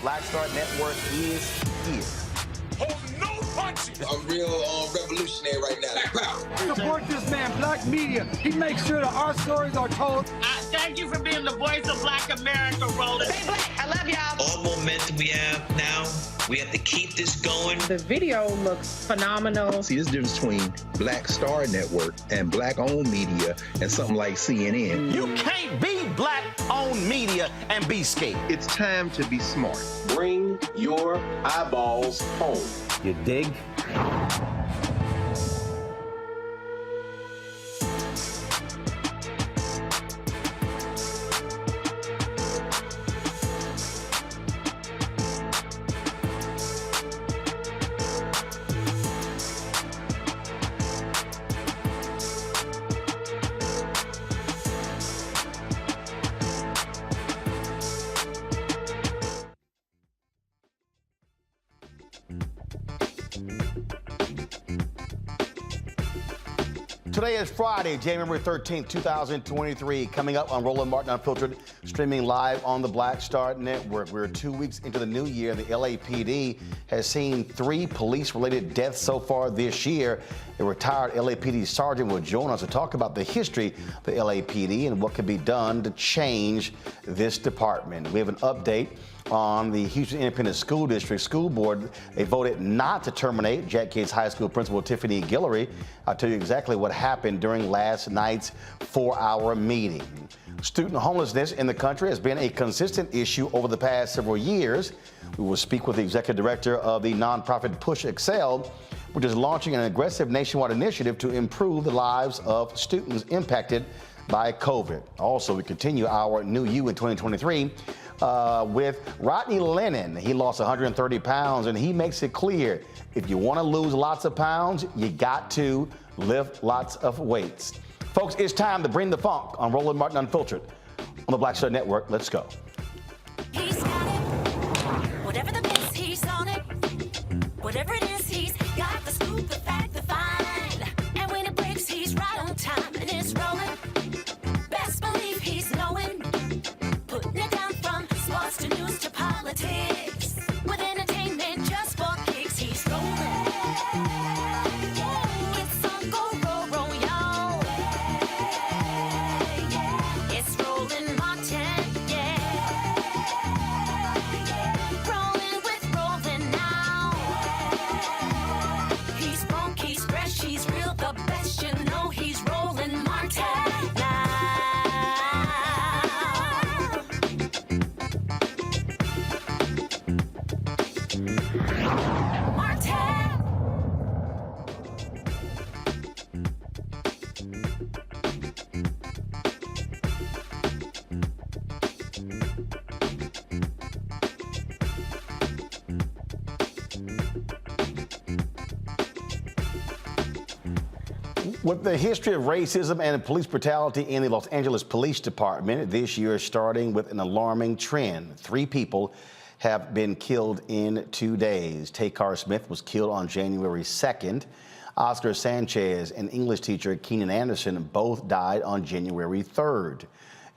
Black Star Network is here. Hold no punches! I'm real revolutionary right now. Support this man, Black Media. He makes sure that our stories are told. Thank you for being the voice of Black America, Roland. Stay black. I love y'all. All momentum we have now, we have to keep this going. The video looks phenomenal. See, there's a difference between Black Star Network and Black-owned media and something like CNN. You can't be Black-owned media and be scared. It's time to be smart. Bring your eyeballs home. You dig? Today is Friday, January 13th, 2023. Coming up on Roland Martin Unfiltered, streaming live on the Black Star Network. We're 2 weeks into the new year. The LAPD has seen 3 police-related deaths so far this year. A retired LAPD sergeant will join us to talk about the history of the LAPD and what can be done to change this department. We have an update on the Houston Independent School District School Board. They voted not to terminate Jack Yates High School Principal Tiffany Guillory. I'll tell you exactly what happened during last night's 4-hour meeting. Student homelessness in the country has been a consistent issue over the past several years. We will speak with the executive director of the nonprofit PushExcel, which is launching an aggressive nationwide initiative to improve the lives of students impacted by COVID. Also, we continue our New You in 2023 with Rodney Lennon. He lost 130 pounds, and he makes it clear, if you want to lose lots of pounds, you got to lift lots of weights. Folks, it's time to bring the funk on Roland Martin Unfiltered on the Black Star Network. Let's go. He's got it. Whatever the mess, he's on it. Whatever it is, he's got the scoop, the fact, the find. And when it breaks, he's right on time and it's rolling. Best believe he's knowing. Putting it down from sports to news to politics. With entertainment just for kicks, he's rolling. It's on go, roll, roll, y'all. It's Roland Martin, yeah. Rolling with Roland now. He's funk, he's fresh, he's real, the best, you know he's Roland Martin now. With the history of racism and police brutality in the Los Angeles Police Department, this year is starting with an alarming trend. 3 people have been killed in 2 days. Takar Smith was killed on January 2nd. Oscar Sanchez and English teacher Keenan Anderson both died on January 3rd.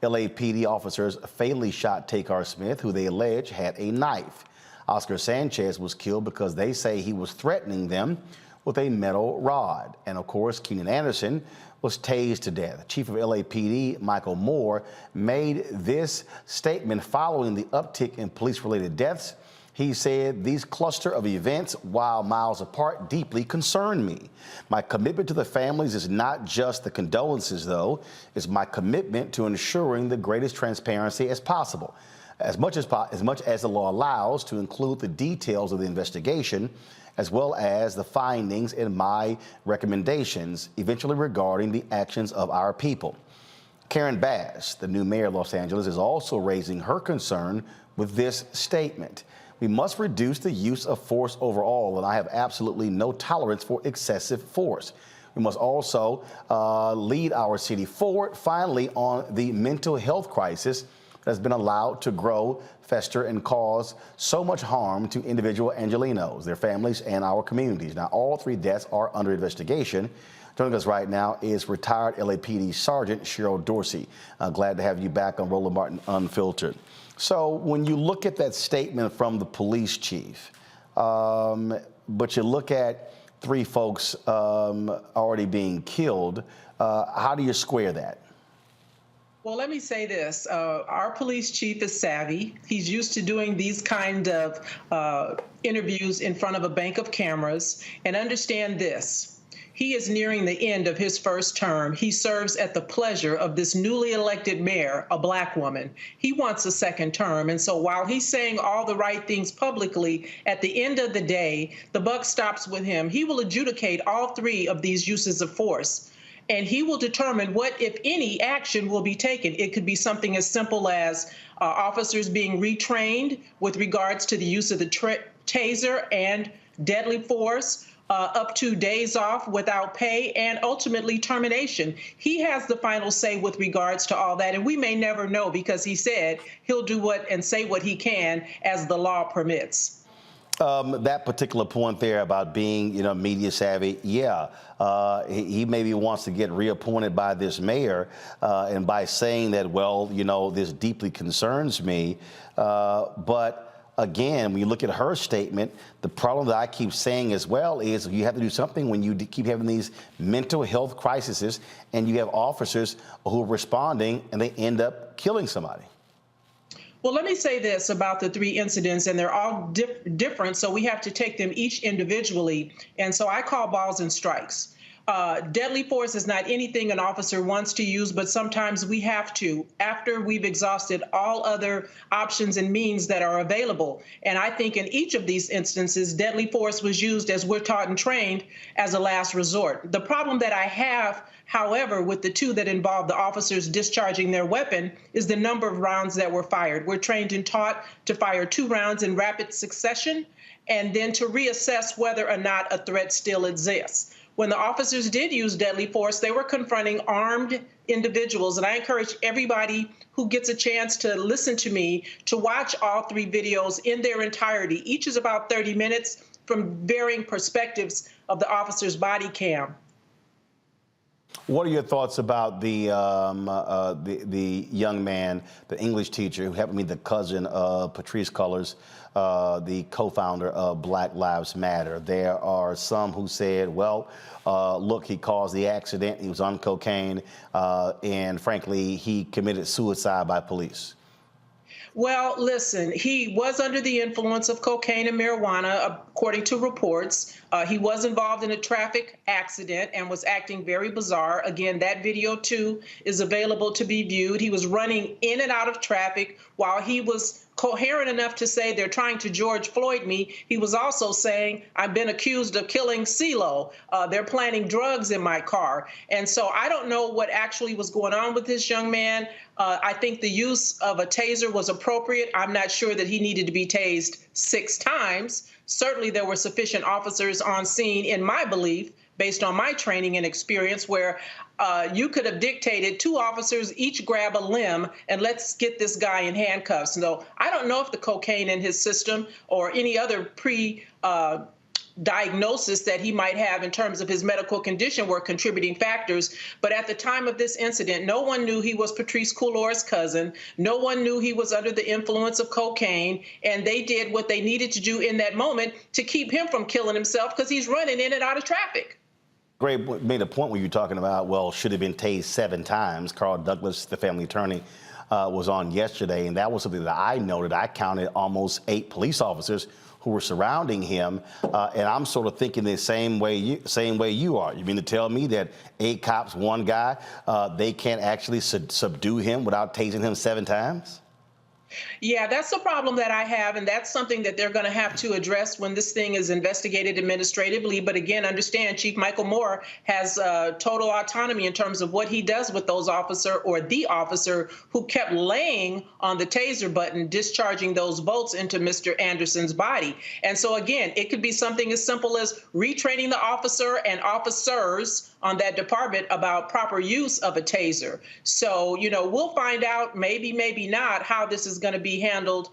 LAPD officers fatally shot Takar Smith, who they allege had a knife. Oscar Sanchez was killed because they say he was threatening them with a metal rod. And of course, Keenan Anderson was tased to death. Chief of LAPD, Michael Moore, made this statement following the uptick in police-related deaths. He said, "These cluster of events, while miles apart, deeply concern me. My commitment to the families is not just the condolences, though. It's my commitment to ensuring the greatest transparency as possible, as much as the law allows, to include the details of the investigation, as well as the findings and my recommendations, eventually regarding the actions of our people." Karen Bass, the new mayor of Los Angeles, is also raising her concern with this statement. "We must reduce the use of force overall, and I have absolutely no tolerance for excessive force. We must also lead our city forward, finally, on the mental health crisis that has been allowed to grow, fester, and cause so much harm to individual Angelenos, their families, and our communities." Now, all 3 deaths are under investigation. Joining us right now is retired LAPD Sergeant Cheryl Dorsey. Glad to have you back on Roland Martin Unfiltered. So when you look at that statement from the police chief, but you look at 3 folks already being killed. How do you square that? Well, let me say this. Our police chief is savvy. He's used to doing these kind of interviews in front of a bank of cameras. And understand this. He is nearing the end of his first term. He serves at the pleasure of this newly elected mayor, a Black woman. He wants a second term. And so while he's saying all the right things publicly, at the end of the day, the buck stops with him. He will adjudicate all 3 of these uses of force. And he will determine what, if any, action will be taken. It could be something as simple as officers being retrained with regards to the use of the taser and deadly force, up to days off without pay, and ultimately termination. He has the final say with regards to all that, and we may never know because he said he'll do what and say what he can as the law permits. That particular point there about being, media savvy, he maybe wants to get reappointed by this mayor, and by saying that, well, this deeply concerns me, but again, when you look at her statement, the problem that I keep saying as well is you have to do something when you keep having these mental health crises and you have officers who are responding and they end up killing somebody. Well, let me say this about the 3 incidents, and they're all different, so we have to take them each individually. And so I call balls and strikes. Deadly force is not anything an officer wants to use, but sometimes we have to after we've exhausted all other options and means that are available. And I think in each of these instances, deadly force was used, as we're taught and trained, as a last resort. The problem that I have, however, with the 2 that involve the officers discharging their weapon is the number of rounds that were fired. We're trained and taught to fire 2 rounds in rapid succession and then to reassess whether or not a threat still exists. When the officers did use deadly force, they were confronting armed individuals. And I encourage everybody who gets a chance to listen to me to watch all 3 videos in their entirety. Each is about 30 minutes from varying perspectives of the officer's body cam. What are your thoughts about the young man, the English teacher, who happened to be the cousin of Patrisse Cullors, the co-founder of Black Lives Matter? There are some who said, well, look, he caused the accident, he was on cocaine, and frankly, he committed suicide by police. Well, listen, he was under the influence of cocaine and marijuana, according to reports. He was involved in a traffic accident and was acting very bizarre. Again, that video, too, is available to be viewed. He was running in and out of traffic while he was coherent enough to say they're trying to George Floyd me. He was also saying, I've been accused of killing CeeLo. They're planting drugs in my car. And so I don't know what actually was going on with this young man. I think the use of a taser was appropriate. I'm not sure that he needed to be tased 6 times. Certainly there were sufficient officers on scene, in my belief, based on my training and experience, where you could have dictated 2 officers each grab a limb and let's get this guy in handcuffs. So I don't know if the cocaine in his system or any other diagnosis that he might have in terms of his medical condition were contributing factors. But at the time of this incident, no one knew he was Patrisse Cullors' cousin. No one knew he was under the influence of cocaine. And they did what they needed to do in that moment to keep him from killing himself because he's running in and out of traffic. Gray made a point where you're talking about, well, should have been tased 7 times. Carl Douglas, the family attorney, was on yesterday, and that was something that I noted. I counted almost 8 police officers who were surrounding him, and I'm sort of thinking the same way you are. You mean to tell me that 8 cops, 1 guy, they can't actually subdue him without tasing him 7 times? Yeah, that's the problem that I have, and that's something that they're going to have to address when this thing is investigated administratively. But again, understand Chief Michael Moore has total autonomy in terms of what he does with those officer or the officer who kept laying on the taser button, discharging those bolts into Mr. Anderson's body. And so again, it could be something as simple as retraining the officer and officers on that department about proper use of a taser. So, we'll find out, maybe, maybe not, how this is going to be handled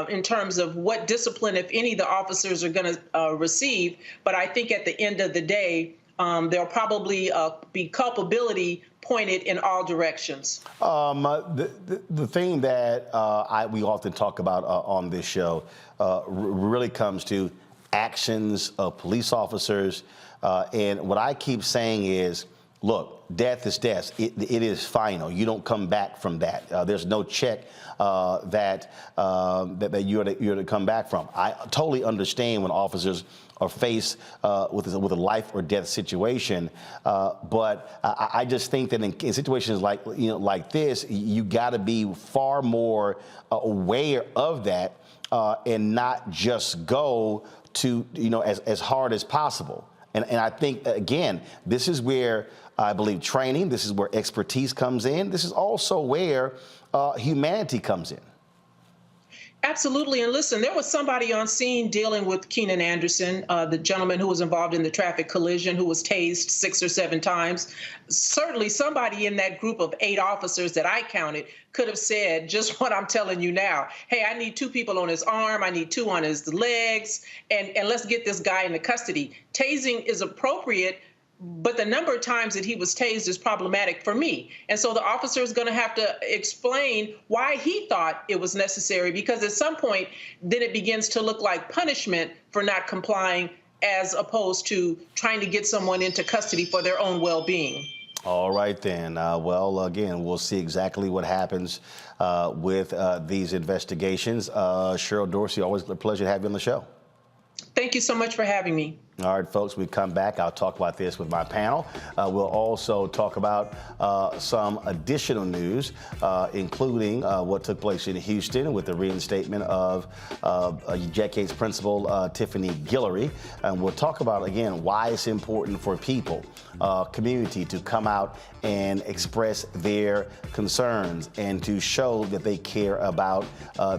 in terms of what discipline, if any, the officers are going to receive. But I think at the end of the day, there'll probably be culpability pointed in all directions. The thing that we often talk about on this show really comes to actions of police officers. And what I keep saying is, look, death is death. It is final. You don't come back from that. There's no check that you're to come back from. I totally understand when officers are faced with a life or death situation, but I just think that in situations like this, you got to be far more aware of that and not just go to as hard as possible. And I think, again, this is where I believe training, this is where expertise comes in. This is also where humanity comes in. Absolutely. And listen, there was somebody on scene dealing with Keenan Anderson, the gentleman who was involved in the traffic collision, who was tased 6 or 7 times. Certainly somebody in that group of 8 officers that I counted could have said just what I'm telling you now. Hey, I need 2 people on his arm. I need 2 on his legs. And let's get this guy into custody. Tasing is appropriate, but the number of times that he was tased is problematic for me. And so the officer is going to have to explain why he thought it was necessary, because at some point, then it begins to look like punishment for not complying as opposed to trying to get someone into custody for their own well-being. All right, then. Well, again, we'll see exactly what happens with these investigations. Cheryl Dorsey, always a pleasure to have you on the show. Thank you so much for having me. All right, folks, we come back. I'll talk about this with my panel. We'll also talk about some additional news, including what took place in Houston with the reinstatement of Jack Yates principal Tiffany Guillory. And we'll talk about, again, why it's important for people, community, to come out and express their concerns and to show that they care about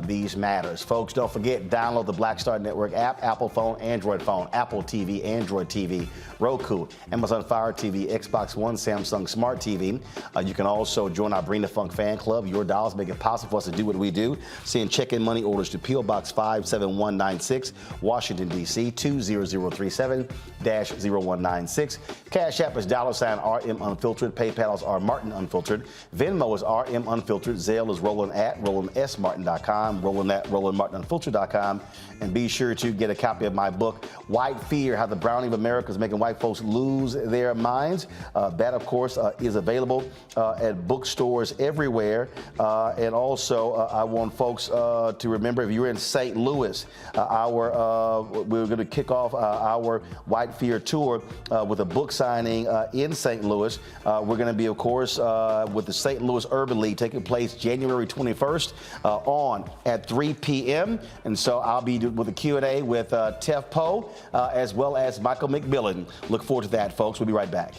these matters. Folks, don't forget, download the Black Star Network app, Apple phone, Android phone, Apple TV, Android TV, Roku, Amazon Fire TV, Xbox One, Samsung Smart TV. You can also join our Bring the Funk fan club. Your dollars make it possible for us to do what we do. Send check-in money orders to P.O. Box 57196, Washington, D.C. 20037-0196. Cash App is $RM Unfiltered. PayPal is R Martin Unfiltered. Venmo is RM Unfiltered. Zelle is Roland@RolandSMartin.com. Roland@RolandMartinUnfiltered.com. And be sure to get a copy of my book, White Fear, How the Browning of America is Making White Folks Lose Their Minds. That, of course, is available at bookstores everywhere. And also, I want folks to remember, if you're in St. Louis, we're going to kick off our White Fear tour with a book signing in St. Louis. We're going to be, of course, with the St. Louis Urban League taking place January 21st on at 3 p.m. And so I'll be with a Q&A with Tef Poe, as well as Michael McMillan. Look forward to that, folks. We'll be right back.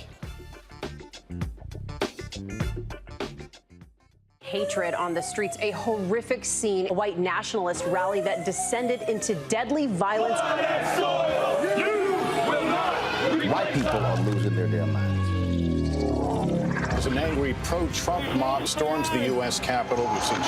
Hatred on the streets, a horrific scene, a white nationalist rally that descended into deadly violence. White people are losing their damn minds. As an angry pro-Trump mob storms the U.S. Capitol, we've seen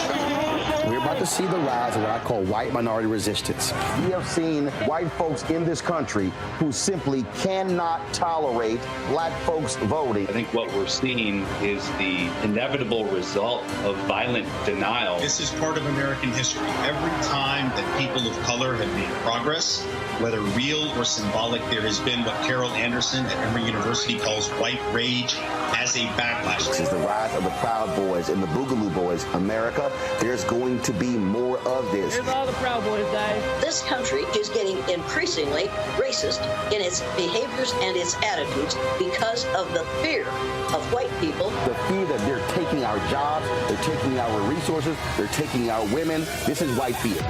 We're about to see the rise of what I call white minority resistance. We have seen white folks in this country who simply cannot tolerate black folks voting. I think what we're seeing is the inevitable result of violent denial. This is part of American history. Every time that people of color have made progress, whether real or symbolic, there has been what Carol Anderson at Emory University calls white rage as a backlash. This is the rise of the Proud Boys and the Boogaloo Boys. America, there's going to be more of this. Here's all the Proud Boys, Dave. This country is getting increasingly racist in its behaviors and its attitudes because of the fear of white people. The fear that they're taking our jobs, they're taking our resources, they're taking our women. This is white fear.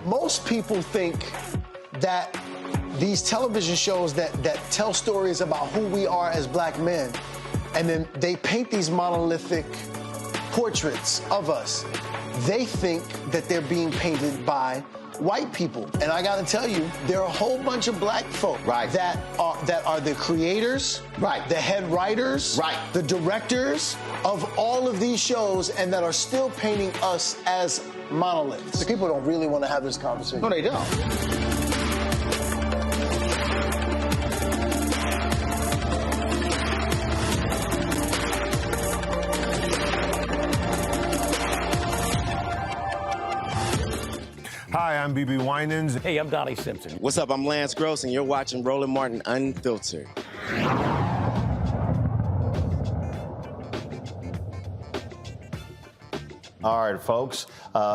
Most people think that these television shows that tell stories about who we are as black men, and then they paint these monolithic portraits of us. They think that they're being painted by white people. And I gotta tell you, there are a whole bunch of black folk that are the creators, the head writers, the directors of all of these shows, and that are still painting us as monoliths. The people don't really want to have this conversation. No, they don't. Hi, I'm BB Winans. Hey, I'm Donnie Simpson. What's up? I'm Lance Gross, and you're watching Roland Martin Unfiltered. All right, folks.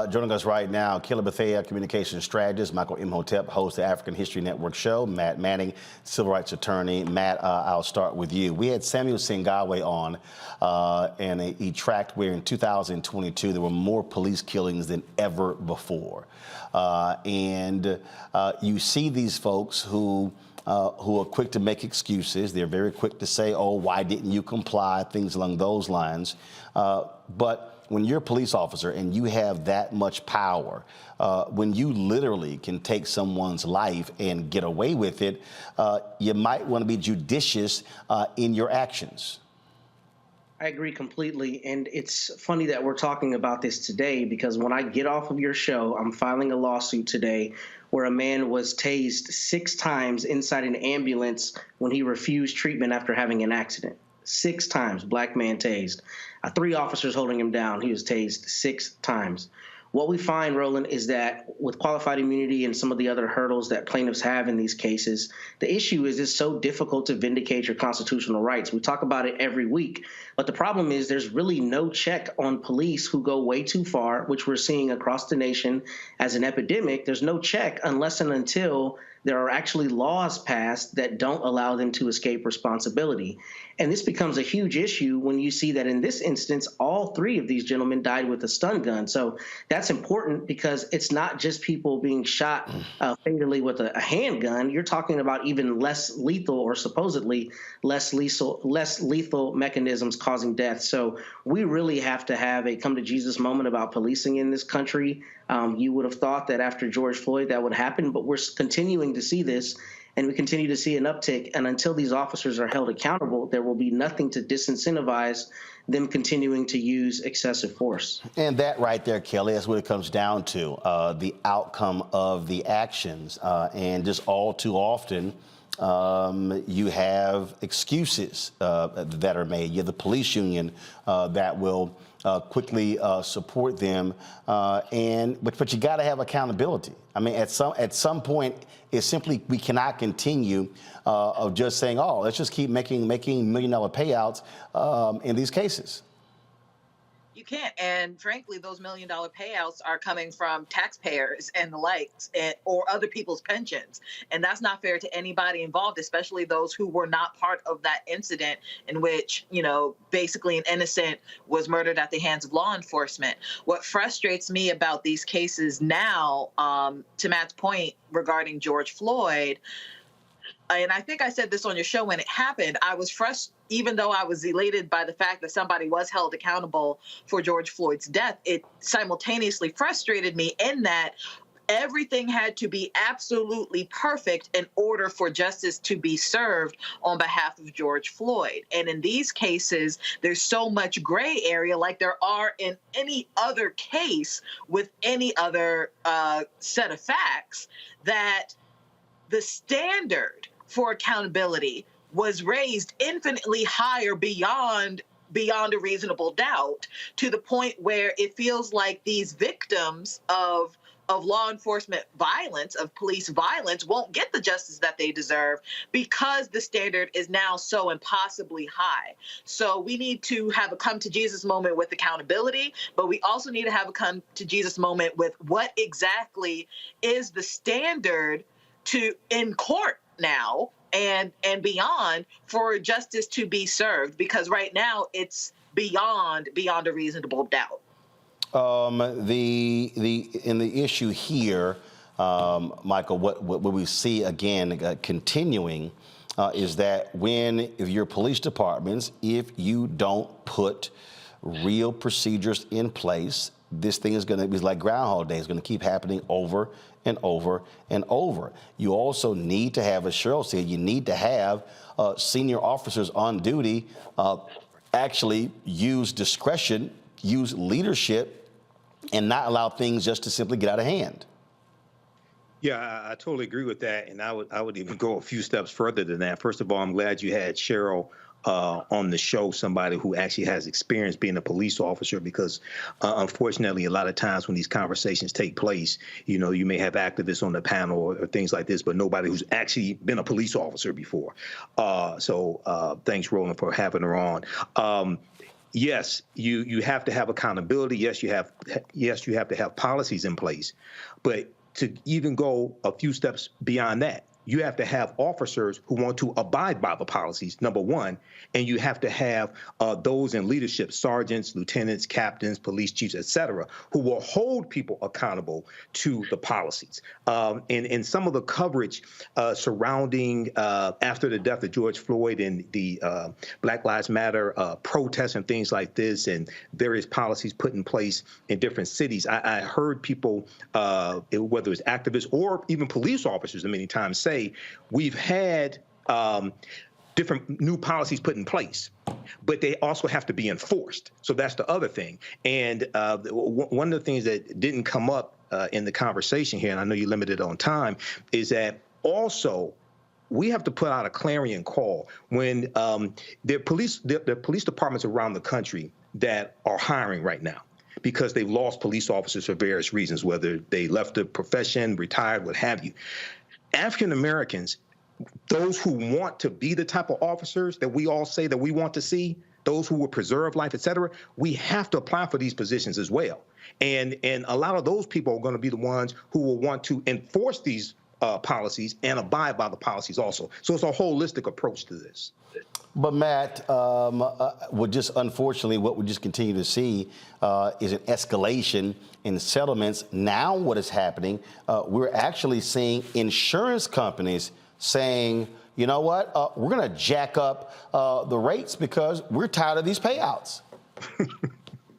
Joining us right now, Kila Bethea, communications strategist, Michael Imhotep, host of the African History Network show, Matt Manning, civil rights attorney. Matt, I'll start with you. We had Samuel Singawe on, and he tracked where in 2022 there were more police killings than ever before. And you see these folks who are quick to make excuses. They're very quick to say, oh, why didn't you comply, things along those lines. But when you're a police officer and you have that much power, when you literally can take someone's life and get away with it, you might want to be judicious in your actions. I agree completely. And it's funny that we're talking about this today, because when I get off of your show, I'm filing a lawsuit today where a man was tased 6 times inside an ambulance when he refused treatment after having an accident. 6 times, black man tased. 3 officers holding him down. He was tased 6 times. What we find, Roland, is that with qualified immunity and some of the other hurdles that plaintiffs have in these cases, the issue is it's so difficult to vindicate your constitutional rights. We talk about it every week, but the problem is there's really no check on police who go way too far, which we're seeing across the nation as an epidemic. There's no check unless and until there are actually laws passed that don't allow them to escape responsibility. And this becomes a huge issue when you see that in this instance, all 3 of these gentlemen died with a stun gun. So that's important because it's not just people being shot fatally with a handgun. You're talking about even less lethal or supposedly less lethal mechanisms causing death. So we really have to have a come to Jesus moment about policing in this country. You would have thought that after George Floyd that would happen, but we're continuing to see this. And we continue to see an uptick. And until these officers are held accountable, there will be nothing to disincentivize them continuing to use excessive force. And that right there, Kelly, that's what it comes down to, the outcome of the actions. And just all too often, you have excuses that are made. You have the police union that will quickly support them, but you got to have accountability. I mean, at some point, it's simply we cannot continue of just saying, oh, let's just keep making $1 million payouts in these cases. You can't. And frankly, those $1 million payouts are coming from taxpayers and the likes, or other people's pensions. And that's not fair to anybody involved, especially those who were not part of that incident in which, basically an innocent was murdered at the hands of law enforcement. What frustrates me about these cases now, to Matt's point regarding George Floyd, and I think I said this on your show when it happened, I was frustrated. Even though I was elated by the fact that somebody was held accountable for George Floyd's death, it simultaneously frustrated me in that everything had to be absolutely perfect in order for justice to be served on behalf of George Floyd. And in these cases, there's so much gray area like there are in any other case with any other set of facts, that the standard for accountability was raised infinitely higher beyond a reasonable doubt, to the point where it feels like these victims of law enforcement violence, of police violence, won't get the justice that they deserve because the standard is now so impossibly high. So we need to have a come to Jesus moment with accountability, but we also need to have a come to Jesus moment with what exactly is the standard in court now and beyond for justice to be served, because right now it's beyond a reasonable doubt. The issue here, Michael, what we see again continuing is that if your police departments, if you don't put real procedures in place, this thing is going to be like Groundhog Day. It's going to keep happening over and over and over. You also need to have, as Cheryl said, you need to have senior officers on duty actually use discretion, use leadership, and not allow things just to simply get out of hand. Yeah, I totally agree with that, and I would even go a few steps further than that. First of all, I'm glad you had Cheryl on the show somebody who actually has experience being a police officer, because unfortunately, a lot of times when these conversations take place, you may have activists on the panel or things like this, but nobody who's actually been a police officer before. So thanks, Roland, for having her on. Yes, you have to have accountability. Yes, you have to have policies in place, but to even go a few steps beyond that, you have to have officers who want to abide by the policies, number one, and you have to have those in leadership, sergeants, lieutenants, captains, police chiefs, et cetera, who will hold people accountable to the policies. And some of the coverage surrounding after the death of George Floyd and the Black Lives Matter protests and things like this, and various policies put in place in different cities, I heard people, whether it's activists or even police officers, many times say, we've had different new policies put in place, but they also have to be enforced. So that's the other thing. And one of the things that didn't come up in the conversation here, and I know you're limited on time, is that also we have to put out a clarion call when there are police departments around the country that are hiring right now, because they've lost police officers for various reasons, whether they left the profession, retired, what have you. African Americans, those who want to be the type of officers that we all say that we want to see, those who will preserve life, et cetera, we have to apply for these positions as well. And a lot of those people are going to be the ones who will want to enforce these policies and abide by the policies also. So it's a holistic approach to this. But Matt, unfortunately, what we just continue to see is an escalation in settlements. Now what is happening, we're actually seeing insurance companies saying, you know what, we're going to jack up the rates because we're tired of these payouts.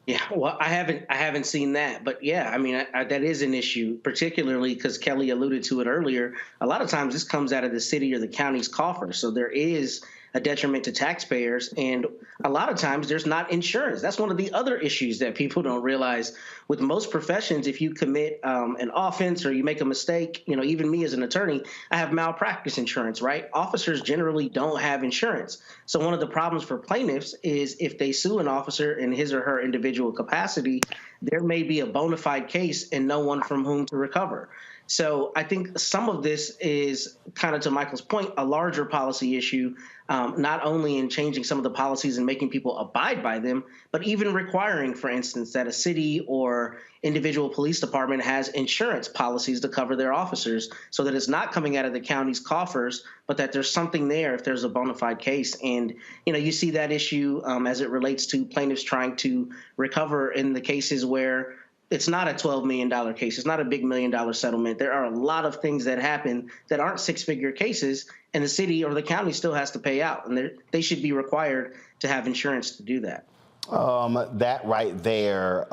Yeah, well, I haven't seen that, but yeah, I mean, that is an issue, particularly because Kelly alluded to it earlier. A lot of times this comes out of the city or the county's coffers, so there is a detriment to taxpayers, and a lot of times there's not insurance. That's one of the other issues that people don't realize. With most professions, if you commit an offense or you make a mistake, even me as an attorney, I have malpractice insurance, right? Officers generally don't have insurance. So one of the problems for plaintiffs is if they sue an officer in his or her individual capacity, there may be a bona fide case and no one from whom to recover. So I think some of this is, kind of to Michael's point, a larger policy issue, not only in changing some of the policies and making people abide by them, but even requiring, for instance, that a city or individual police department has insurance policies to cover their officers so that it's not coming out of the county's coffers, but that there's something there if there's a bona fide case. And, you see that issue as it relates to plaintiffs trying to recover in the cases where it's not a $12 million case. It's not a big $1 million settlement. There are a lot of things that happen that aren't six-figure cases, and the city or the county still has to pay out, and they should be required to have insurance to do that. That right there,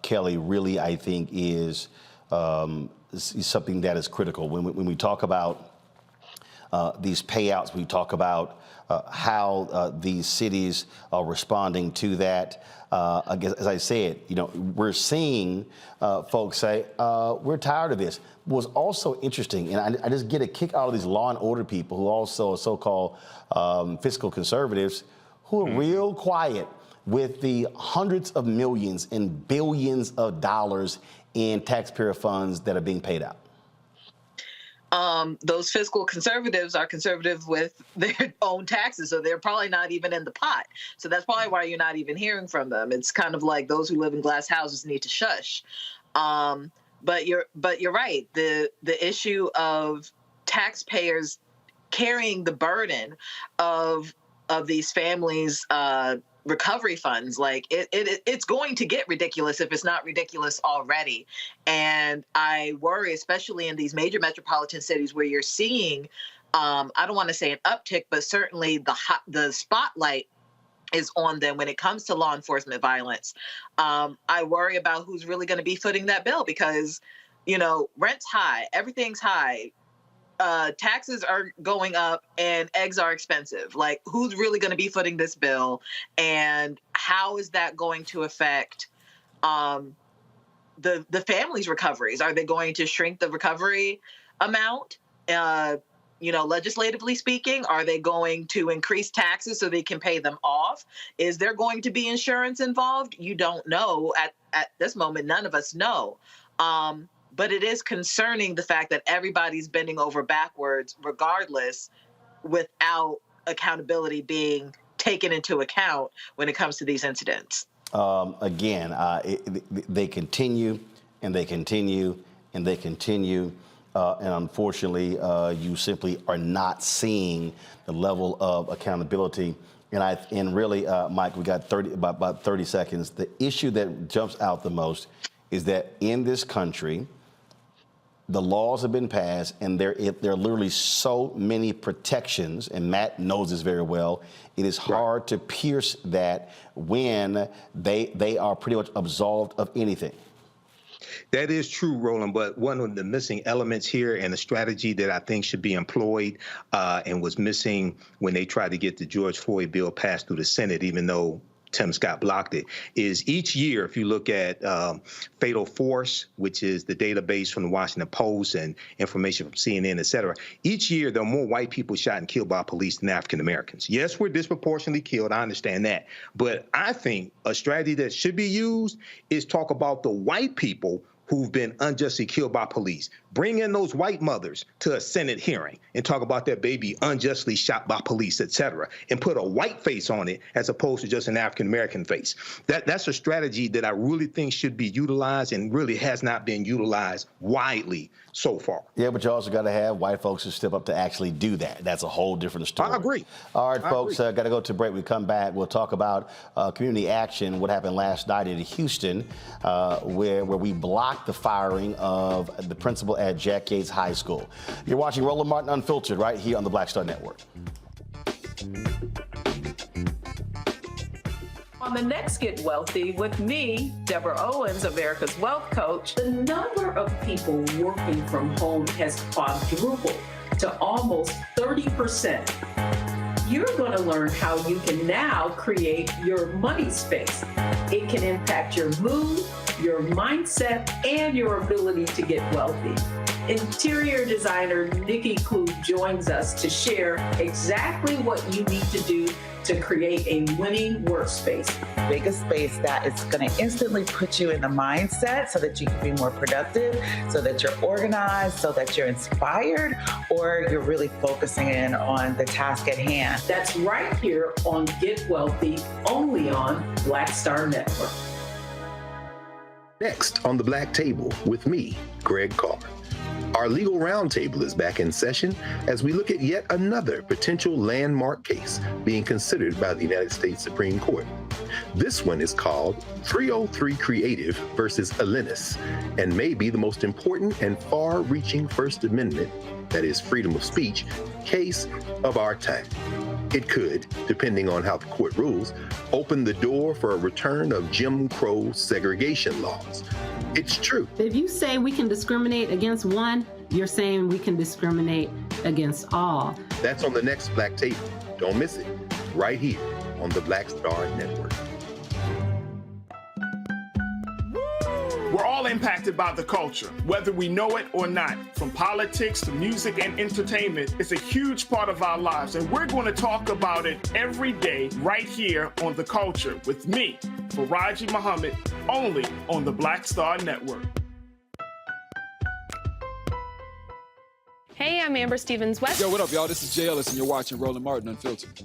Kelly, really, I think is something that is critical. When we talk about these payouts, we talk about how these cities are responding to that. As I said, we're seeing folks say, we're tired of this. Was also interesting, and I just get a kick out of these law and order people who also are so-called fiscal conservatives who are real quiet with the hundreds of millions and billions of dollars in taxpayer funds that are being paid out. Those fiscal conservatives are conservative with their own taxes, so they're probably not even in the pot. So that's probably why you're not even hearing from them. It's kind of like those who live in glass houses need to shush. But you're right. The issue of taxpayers carrying the burden of these families' recovery funds, like it's going to get ridiculous if it's not ridiculous already. And I worry, especially in these major metropolitan cities where you're seeing, I don't want to say an uptick, but certainly the spotlight is on them when it comes to law enforcement violence. I worry about who's really going to be footing that bill because, rent's high, everything's high. Taxes are going up and eggs are expensive. Like, who's really going to be footing this bill, and how is that going to affect the family's recoveries? Are they going to shrink the recovery amount? legislatively speaking? Are they going to increase taxes so they can pay them off? Is there going to be insurance involved? You don't know. At this moment, none of us know. But it is concerning the fact that everybody's bending over backwards regardless, without accountability being taken into account when it comes to these incidents. They continue and they continue and they continue. And unfortunately, you simply are not seeing the level of accountability. And really, Mike, we got about 30 seconds. The issue that jumps out the most is that in this country, the laws have been passed, and there are literally so many protections, and Matt knows this very well. It is hard to pierce that when they are pretty much absolved of anything. That is true, Roland, but one of the missing elements here and a strategy that I think should be employed and was missing when they tried to get the George Floyd bill passed through the Senate, even though Tim Scott blocked it, is each year, if you look at Fatal Force, which is the database from the Washington Post and information from CNN, et cetera, each year there are more white people shot and killed by police than African Americans. Yes, we're disproportionately killed. I understand that. But I think a strategy that should be used is talk about the white people who've been unjustly killed by police. Bring in those white mothers to a Senate hearing and talk about their baby unjustly shot by police, et cetera, and put a white face on it as opposed to just an African-American face. That's a strategy that I really think should be utilized and really has not been utilized widely so far. Yeah, but you also got to have white folks who step up to actually do that. That's a whole different story. I agree. All right, folks, got to go to break. We come back. We'll talk about community action, what happened last night in Houston, where we blocked the firing of the principal at Jack Yates High School. You're watching Roland Martin Unfiltered right here on the Black Star Network. On the next Get Wealthy with me, Deborah Owens, America's Wealth Coach, the number of people working from home has quadrupled to almost 30%. You're going to learn how you can now create your money space. It can impact your mood, your mindset, and your ability to get wealthy. Interior designer Nikki Klug joins us to share exactly what you need to do to create a winning workspace. Make a space that is going to instantly put you in the mindset so that you can be more productive, so that you're organized, so that you're inspired, or you're really focusing in on the task at hand. That's right here on Get Wealthy, only on Black Star Network. Next on the Black Table with me, Greg Carr. Our legal roundtable is back in session as we look at yet another potential landmark case being considered by the United States Supreme Court. This one is called 303 Creative versus Alennis, and may be the most important and far-reaching First Amendment, that is freedom of speech, case of our time. It could, depending on how the court rules, open the door for a return of Jim Crow segregation laws. It's true. If you say we can discriminate against one, you're saying we can discriminate against all. That's on the next Black Table. Don't miss it. Right here on the Black Star Network. We're all impacted by the culture, whether we know it or not. From politics to music and entertainment, it's a huge part of our lives, and we're going to talk about it every day right here on The Culture with me, Faraji Muhammad, only on the Black Star Network. Hey, I'm Amber Stevens-West. Yo, what up, y'all? This is Jay Ellis, and you're watching Roland Martin Unfiltered.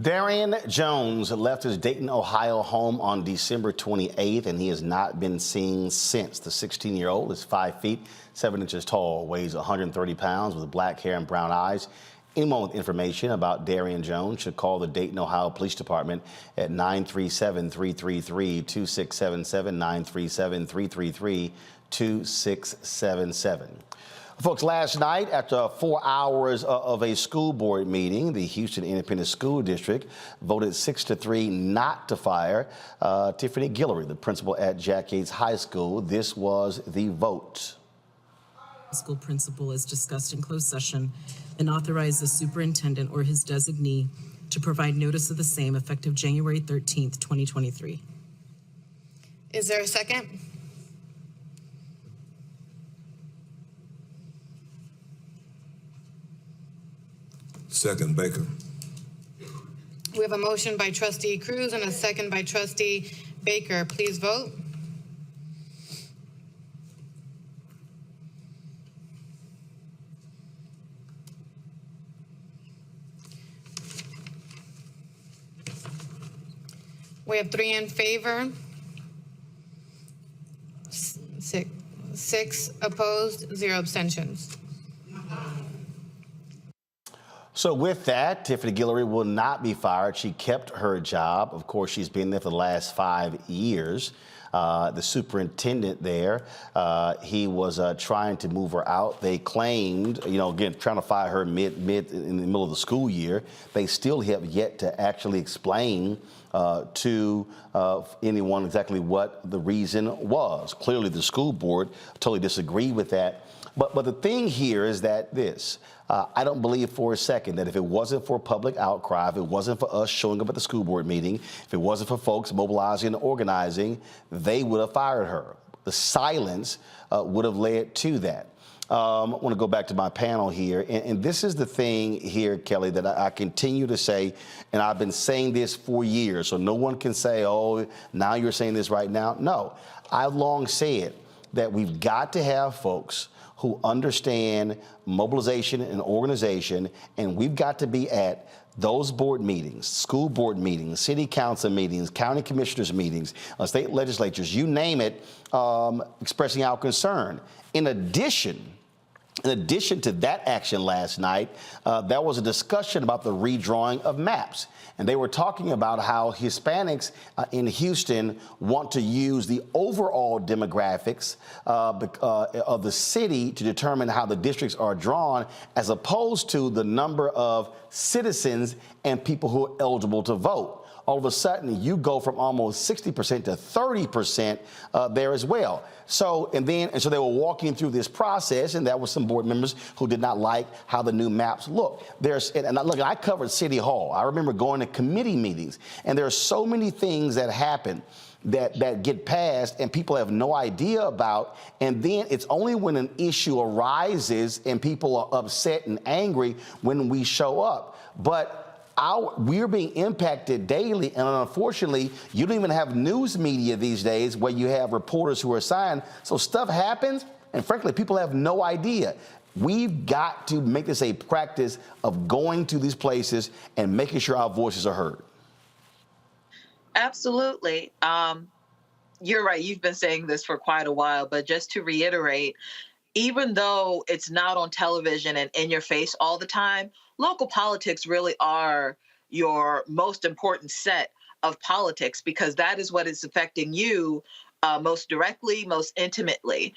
Darian Jones left his Dayton, Ohio home on December 28th, and he has not been seen since. The 16-year-old is 5 feet, 7 inches tall, weighs 130 pounds with black hair and brown eyes. Anyone with information about Darian Jones should call the Dayton, Ohio Police Department at 937-333-2677, 937-333-2677. Folks, last night, after 4 hours of a school board meeting, the Houston Independent School District voted 6-3 not to fire Tiffany Guillory, the principal at Jack Yates High School. This was the vote. School principal, as discussed in closed session, and authorize the superintendent or his designee to provide notice of the same effective January 13th, 2023. Is there a second? Second, Baker. We have a motion by trustee Cruz and a second by trustee Baker. Please vote. We have 3 in favor, 6 opposed, 0 abstentions. So with that, Tiffany Guillory will not be fired. She kept her job. Of course, she's been there for the last 5 years. The superintendent there, he was trying to move her out. They claimed, again, trying to fire her mid in the middle of the school year. They still have yet to actually explain to anyone exactly what the reason was. Clearly, the school board totally disagreed with that. But the thing here is that I don't believe for a second that if it wasn't for public outcry, if it wasn't for us showing up at the school board meeting, if it wasn't for folks mobilizing and organizing, they would have fired her. The silence would have led to that. I want to go back to my panel here. And this is the thing here, Kelly, that I continue to say, and I've been saying this for years, so no one can say, oh, now you're saying this right now. No, I've long said that we've got to have folks who understand mobilization and organization, and we've got to be at those board meetings, school board meetings, city council meetings, county commissioners meetings, state legislatures, you name it, expressing our concern. In addition to that action last night, there was a discussion about the redrawing of maps. And they were talking about how Hispanics in Houston want to use the overall demographics of the city to determine how the districts are drawn, as opposed to the number of citizens and people who are eligible to vote. All of a sudden, you go from almost 60% to 30% there as well. So they were walking through this process, and there were some board members who did not like how the new maps look. I covered City Hall. I remember going to committee meetings, and there are so many things that happen that get passed and people have no idea about. And then it's only when an issue arises and people are upset and angry when we show up. But we're being impacted daily, and unfortunately, you don't even have news media these days where you have reporters who are assigned. So stuff happens, and frankly, people have no idea. We've got to make this a practice of going to these places and making sure our voices are heard. Absolutely. You're right. You've been saying this for quite a while, but just to reiterate, even though it's not on television and in your face all the time, local politics really are your most important set of politics, because that is what is affecting you most directly, most intimately.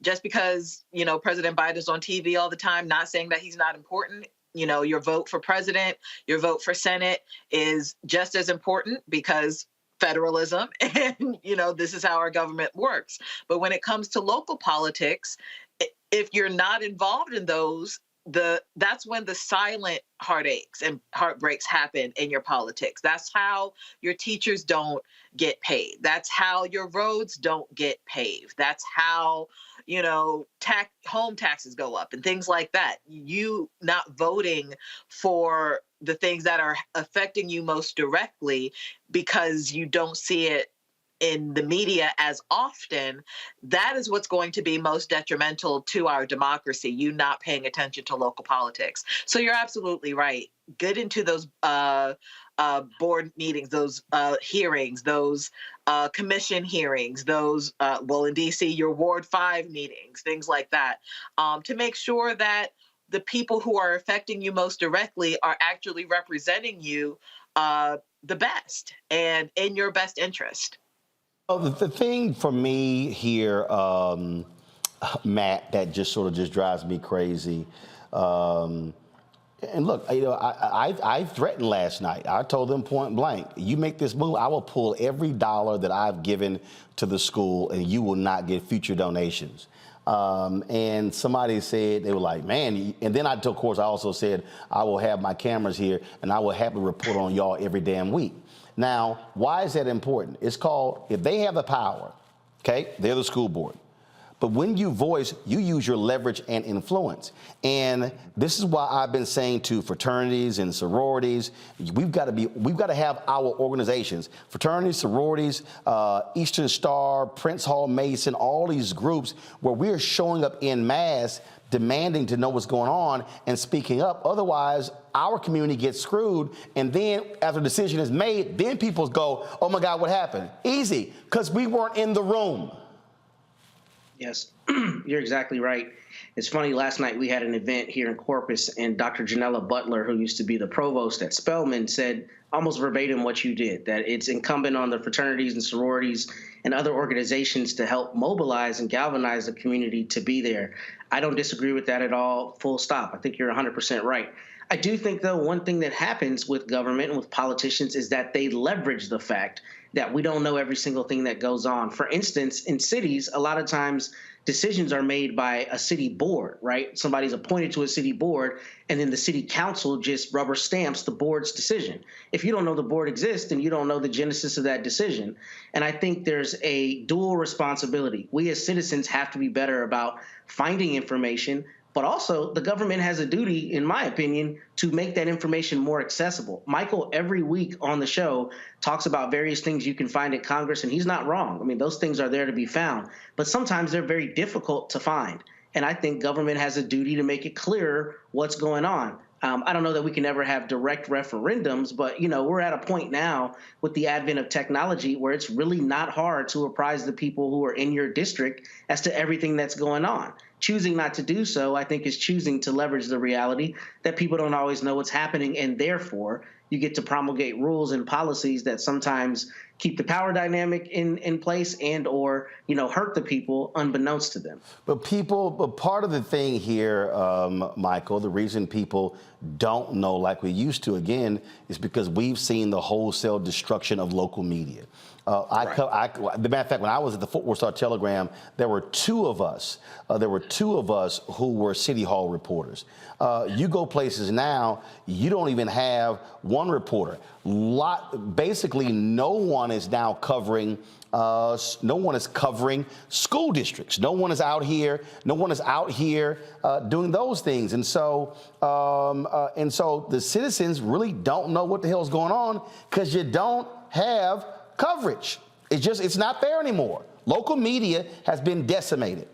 Just because, President Biden is on TV all the time, not saying that he's not important. Your vote for president, your vote for Senate is just as important, because federalism and, this is how our government works. But when it comes to local politics, if you're not involved in those, that's when the silent heartaches and heartbreaks happen in your politics. That's how your teachers don't get paid. That's how your roads don't get paved. That's how, home taxes go up and things like that. You not voting for the things that are affecting you most directly because you don't see it in the media as often, that is what's going to be most detrimental to our democracy, you not paying attention to local politics. So you're absolutely right. Get into those board meetings, those hearings, those commission hearings, those, in D.C., your Ward 5 meetings, things like that, to make sure that the people who are affecting you most directly are actually representing you the best and in your best interest. Well, the thing for me here, Matt, that just sort of just drives me crazy. And look, I threatened last night. I told them point blank, you make this move, I will pull every dollar that I've given to the school and you will not get future donations. And somebody said, they were like, man, and then of course, I also said, I will have my cameras here and I will happily report on y'all every damn week. Now, why is that important? It's called, if they have the power, okay, they're the school board. But when you voice, you use your leverage and influence. And this is why I've been saying to fraternities and sororities, we've got to have our organizations, fraternities, sororities, Eastern Star, Prince Hall Mason, all these groups where we're showing up en masse, demanding to know what's going on and speaking up. Otherwise, our community gets screwed. And then after the decision is made, then people go, oh my God, what happened? Easy, because we weren't in the room. Yes, you're exactly right. It's funny, last night we had an event here in Corpus, and Dr. Janella Butler, who used to be the provost at Spelman, said almost verbatim what you did, that it's incumbent on the fraternities and sororities and other organizations to help mobilize and galvanize the community to be there. I don't disagree with that at all, full stop. I think you're 100% right. I do think, though, one thing that happens with government and with politicians is that they leverage the fact that we don't know every single thing that goes on. For instance, in cities, a lot of times decisions are made by a city board, right? Somebody's appointed to a city board, and then the city council just rubber stamps the board's decision. If you don't know the board exists, then you don't know the genesis of that decision. And I think there's a dual responsibility. We as citizens have to be better about finding information, but also the government has a duty, in my opinion, to make that information more accessible. Michael, every week on the show, talks about various things you can find at Congress, and he's not wrong. I mean, those things are there to be found, but sometimes they're very difficult to find. And I think government has a duty to make it clearer what's going on. I don't know that we can ever have direct referendums, but, you know, we're at a point now with the advent of technology where it's really not hard to apprise the people who are in your district as to everything that's going on. Choosing not to do so, I think, is choosing to leverage the reality that people don't always know what's happening, and therefore you get to promulgate rules and policies that sometimes keep the power dynamic in place and or, you know, hurt the people unbeknownst to them. But part of the thing here, Michael, the reason people don't know like we used to, again, is because we've seen the wholesale destruction of local media. The matter of fact, when I was at the Fort Worth Star-Telegram, there were two of us who were City Hall reporters. You go places now, you don't even have one reporter. Basically, no one is now covering. No one is covering school districts. No one is out here. No one is out here doing those things. And so the citizens really don't know what the hell is going on because you don't have coverage. It's not there anymore. Local media has been decimated.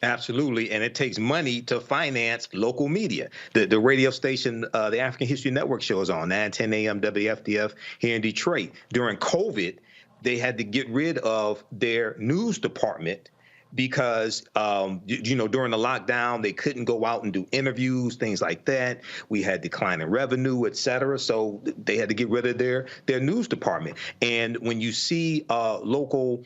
Absolutely, and it takes money to finance local media. The radio station, the African History Network shows on 9:10 a.m. WFDF here in Detroit. During COVID, they had to get rid of their news department because, during the lockdown, they couldn't go out and do interviews, things like that. We had declining revenue, et cetera. So they had to get rid of their news department. And when you see local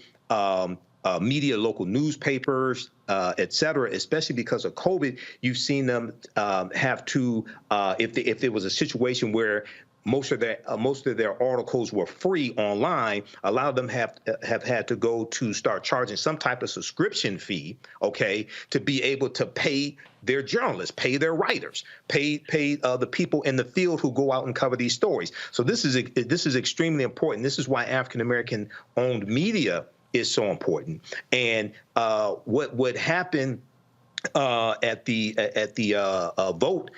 media, local newspapers, et cetera, especially because of COVID, you've seen them have to, if there was a situation where most of their articles were free online, a lot of them have had to go to start charging some type of subscription fee, okay, to be able to pay their journalists, pay their writers, pay the people in the field who go out and cover these stories. So this is extremely important. This is why African American owned media is so important. And what would happen at the vote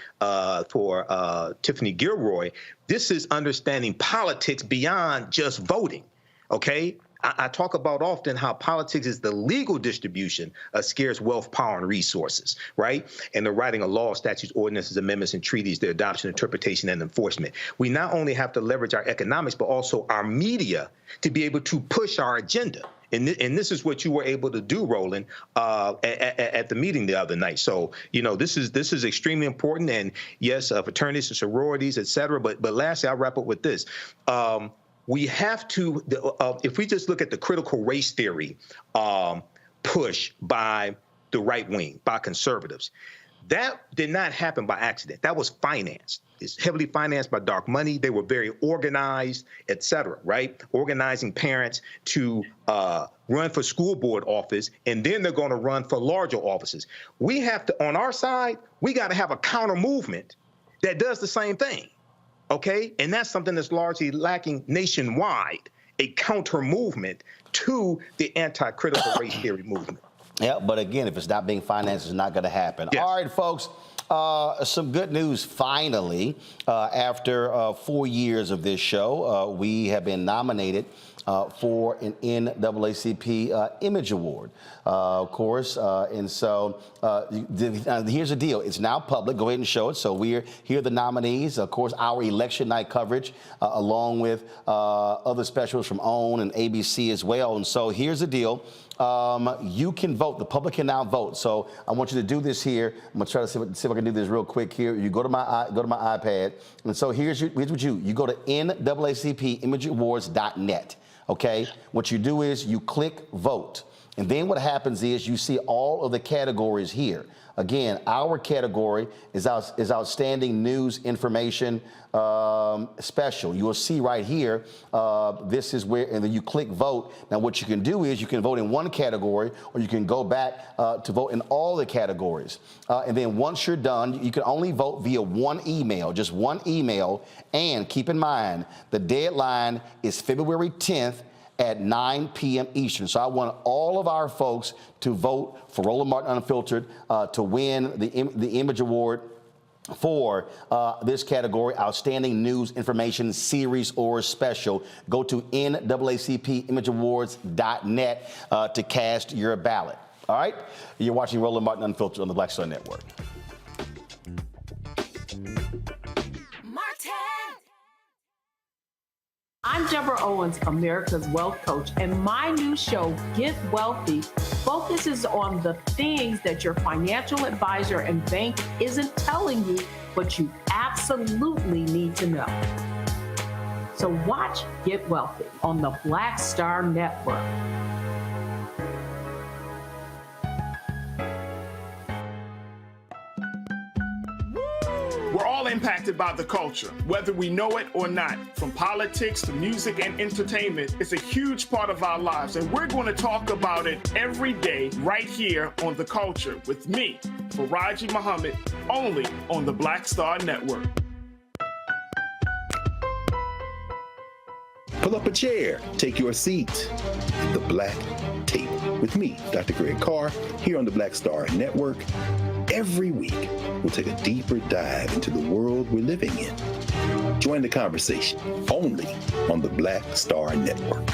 for Tiffany Guillory, this is understanding politics beyond just voting, okay? I talk about often how politics is the legal distribution of scarce wealth, power, and resources, right? And the writing of laws, statutes, ordinances, amendments, and treaties, their adoption, interpretation, and enforcement. We not only have to leverage our economics, but also our media to be able to push our agenda. And this is what you were able to do, Roland, at the meeting the other night. So, this is extremely important. And yes, fraternities and sororities, et cetera. But lastly, I'll wrap up with this. We have to, if we just look at the critical race theory push by the right wing, by conservatives. That did not happen by accident. That was financed. It's heavily financed by dark money. They were very organized, et cetera, right? Organizing parents to run for school board office, and then they're going to run for larger offices. We have to, on our side, we got to have a counter movement that does the same thing, okay? And that's something that's largely lacking nationwide, a counter movement to the anti-critical race theory movement. Yeah, but again, if it's not being financed, it's not going to happen. Yes. All right, folks. Some good news, finally. After 4 years of this show, we have been nominated for an NAACP Image Award, of course. And so here's the deal. It's now public. Go ahead and show it. So here are the nominees. Of course, our election night coverage, along with other specials from OWN and ABC as well. And so here's the deal. You can vote. The public can now vote. So I want you to do this here. I'm gonna try to see if I can do this real quick here. You go to my iPad, and so here's what you go to NAACPImageAwards.net. Okay. What you do is you click vote, and then what happens is you see all of the categories here. Again, our category is outstanding news information special. You will see right here, this is where, and then you click vote. Now what you can do is you can vote in one category, or you can go back to vote in all the categories. And then once you're done, you can only vote via one email, just one email. And keep in mind, the deadline is February 10th at 9 p.m. Eastern. So I want all of our folks to vote for Roland Martin Unfiltered to win the Image Award for this category, Outstanding News Information Series or Special. Go to NAACPImageAwards.net to cast your ballot. All right? You're watching Roland Martin Unfiltered on the Black Star Network. I'm Deborah Owens, America's Wealth Coach, and my new show, Get Wealthy, focuses on the things that your financial advisor and bank isn't telling you, but you absolutely need to know. So watch Get Wealthy on the Black Star Network. We're all impacted by the culture, whether we know it or not. From politics to music and entertainment, it's a huge part of our lives, and we're going to talk about it every day right here on The Culture with me, Faraji Muhammad, only on the Black Star Network. Pull up a chair, take your seat at the Black Table with me, Dr. Greg Carr, here on the Black Star Network. Every week, we'll take a deeper dive into the world we're living in. Join the conversation only on the Black Star Network.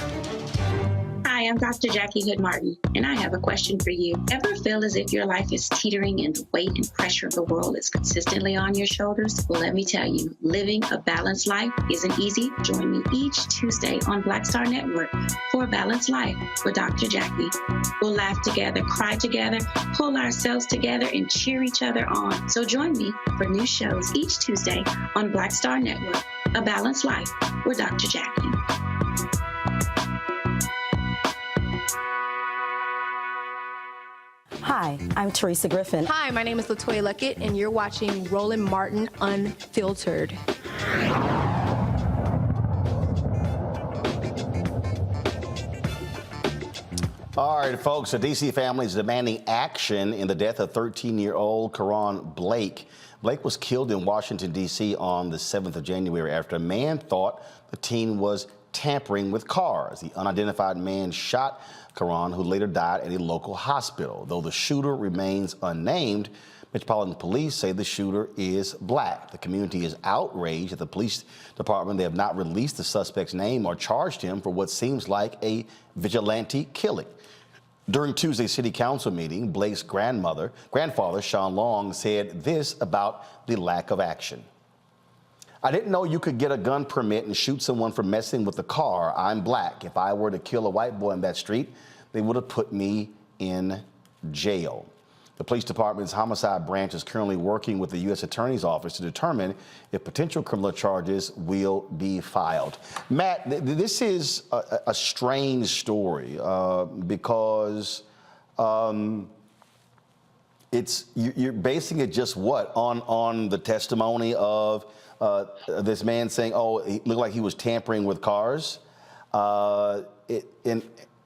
Hi, I'm Dr. Jackie Hood Martin, and I have a question for you. Ever feel as if your life is teetering and the weight and pressure of the world is consistently on your shoulders? Well, let me tell you, living a balanced life isn't easy. Join me each Tuesday on Black Star Network for A Balanced Life with Dr. Jackie. We'll laugh together, cry together, pull ourselves together, and cheer each other on. So join me for new shows each Tuesday on Black Star Network, A Balanced Life with Dr. Jackie. Hi, I'm Teresa Griffin. Hi, my name is LaToya Luckett, and you're watching Roland Martin Unfiltered. All right, folks, a D.C. family is demanding action in the death of 13-year-old Karan Blake. Blake was killed in Washington, D.C. on the 7th of January after a man thought the teen was tampering with cars. The unidentified man shot Karan, who later died at a local hospital. Though the shooter remains unnamed, Metropolitan Police say the shooter is black. The community is outraged at the police department. They have not released the suspect's name or charged him for what seems like a vigilante killing. During Tuesday's city council meeting, Blake's grandfather, Sean Long, said this about the lack of action. I didn't know you could get a gun permit and shoot someone for messing with the car. I'm black. If I were to kill a white boy in that street, they would have put me in jail. The police department's homicide branch is currently working with the U.S. Attorney's Office to determine if potential criminal charges will be filed. Matt, this is a strange story because You're basing it just what on the testimony of this man saying, oh, he looked like he was tampering with cars, and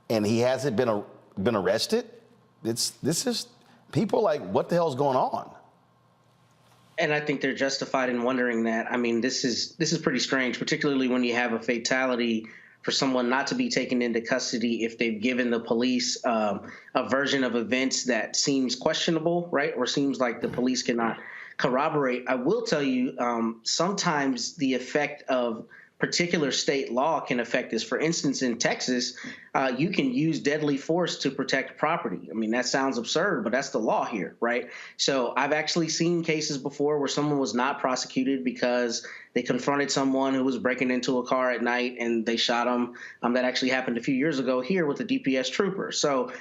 he hasn't been arrested. This is people like, what the hell's going on? And I think they're justified in wondering that. I mean, this is pretty strange, particularly when you have a fatality, for someone not to be taken into custody if they've given the police a version of events that seems questionable, right? Or seems like the police cannot corroborate. I will tell you, sometimes the effect of particular state law can affect this. For instance, in Texas, you can use deadly force to protect property. I mean, that sounds absurd, but that's the law here, right? So I've actually seen cases before where someone was not prosecuted because they confronted someone who was breaking into a car at night and they shot him. That actually happened a few years ago here with a DPS trooper. So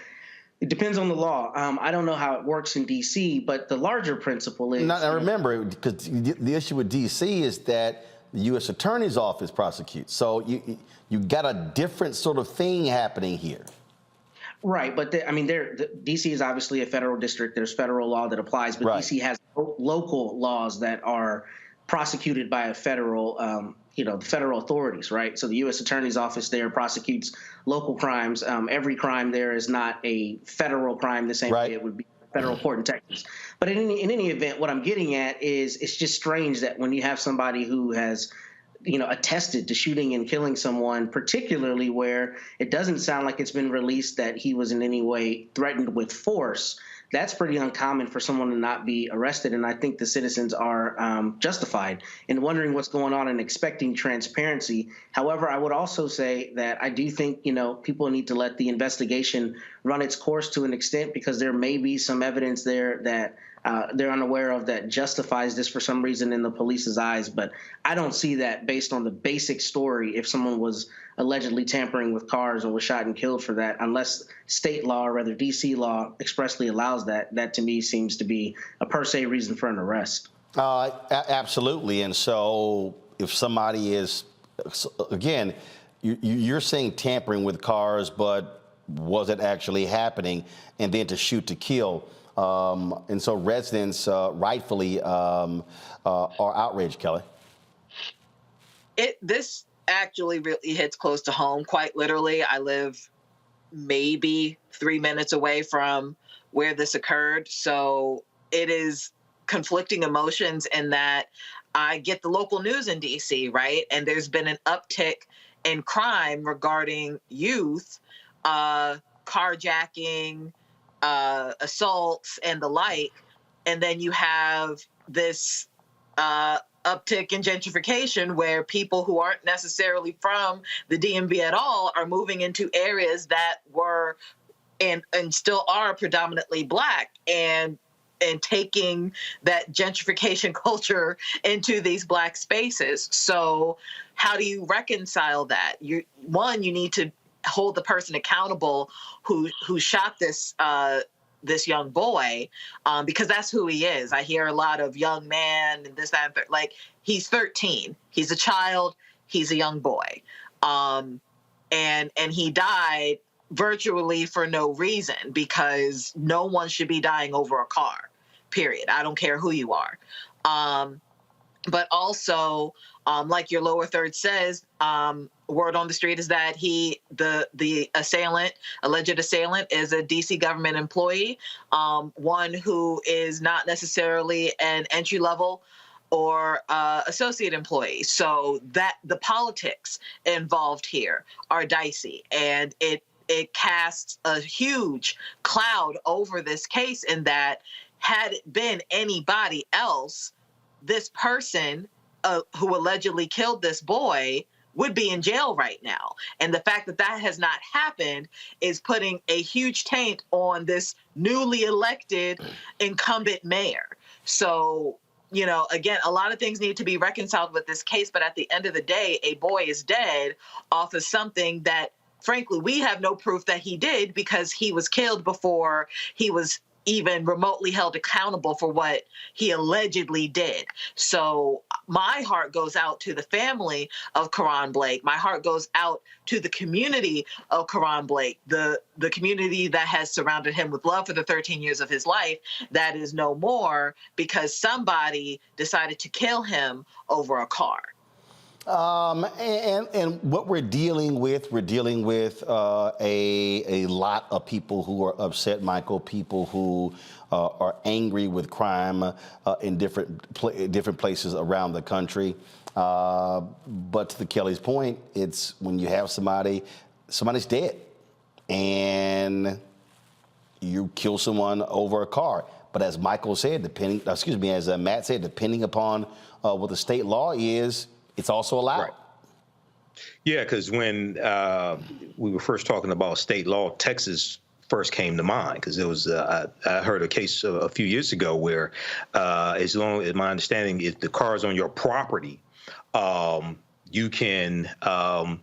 it depends on the law. I don't know how it works in D.C., but the larger principle is— Now remember, because the issue with D.C. is that the U.S. Attorney's Office prosecutes. So you got a different sort of thing happening here. Right, but D.C. is obviously a federal district. There's federal law that applies, but D.C. has local laws that are prosecuted by a federal, the federal authorities, right? So the U.S. Attorney's Office there prosecutes local crimes. Every crime there is not a federal crime the same way it would be a federal court in Texas. But in any event, what I'm getting at is it's just strange that when you have somebody who has attested to shooting and killing someone, particularly where it doesn't sound like it's been released that he was in any way threatened with force, that's pretty uncommon for someone to not be arrested. And I think the citizens are justified in wondering what's going on and expecting transparency. However, I would also say that I do think, people need to let the investigation run its course to an extent, because there may be some evidence there that they're unaware of that justifies this for some reason in the police's eyes. But I don't see that based on the basic story if someone was allegedly tampering with cars and was shot and killed for that, unless state law, or rather D.C. law, expressly allows that. That to me seems to be a per se reason for an arrest. Absolutely. And so if somebody is, again, you're saying tampering with cars, but was it actually happening? And then to shoot to kill. And so residents rightfully are outraged, Kelly. This actually really hits close to home. Quite literally, I live maybe 3 minutes away from where this occurred. So it is conflicting emotions in that I get the local news in DC, right? And there's been an uptick in crime regarding youth, carjacking, assaults, and the like. And then you have this uptick in gentrification, where people who aren't necessarily from the DMV at all are moving into areas that were and still are predominantly Black, and taking that gentrification culture into these Black spaces. So how do you reconcile that? You need to hold the person accountable who shot this this young boy, because that's who he is. I hear a lot of young man and this, that, and like, he's 13. He's a child. He's a young boy. And he died virtually for no reason, because no one should be dying over a car, period. I don't care who you are. But also, like your lower third says, word on the street is that the alleged assailant is a DC government employee, one who is not necessarily an entry level or associate employee. So that the politics involved here are dicey, and it casts a huge cloud over this case, in that had it been anybody else, this person who allegedly killed this boy would be in jail right now. And the fact that that has not happened is putting a huge taint on this newly elected incumbent mayor. So, again, a lot of things need to be reconciled with this case, but at the end of the day, a boy is dead off of something that, frankly, we have no proof that he did, because he was killed before he was even remotely held accountable for what he allegedly did. So my heart goes out to the family of Karan Blake. My heart goes out to the community of Karan Blake, the community that has surrounded him with love for the 13 years of his life that is no more because somebody decided to kill him over a car. And what we're dealing with a lot of people who are upset, Michael, people who are angry with crime in different places around the country. But to Kelly's point, it's when you have somebody's dead and you kill someone over a car. But as Michael said, as Matt said, depending upon what the state law is, it's also allowed. Right. Yeah, because when we were first talking about state law, Texas first came to mind because there was I heard a case a few years ago where, as long as my understanding, if the car is on your property, you can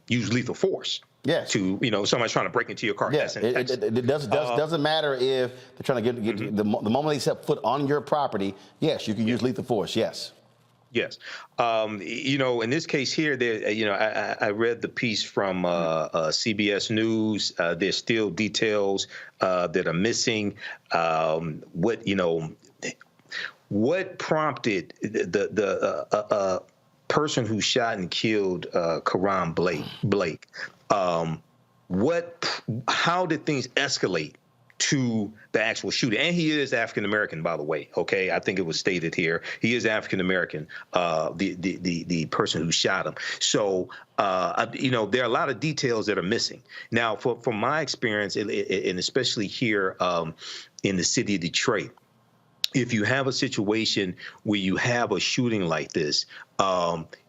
use lethal force. Yes. To somebody's trying to break into your car. Yes. It doesn't matter if they're trying to get the moment they set foot on your property. Yes, you can use lethal force. Yes. Yes. In this case here, I read the piece from CBS News. There's still details that are missing. What prompted the person who shot and killed Karan Blake? How did things escalate to the actual shooter? And he is African American, by the way. Okay, I think it was stated here he is African American. The person who shot him. So there are a lot of details that are missing. Now, from my experience, and especially here in the city of Detroit, if you have a situation where you have a shooting like this,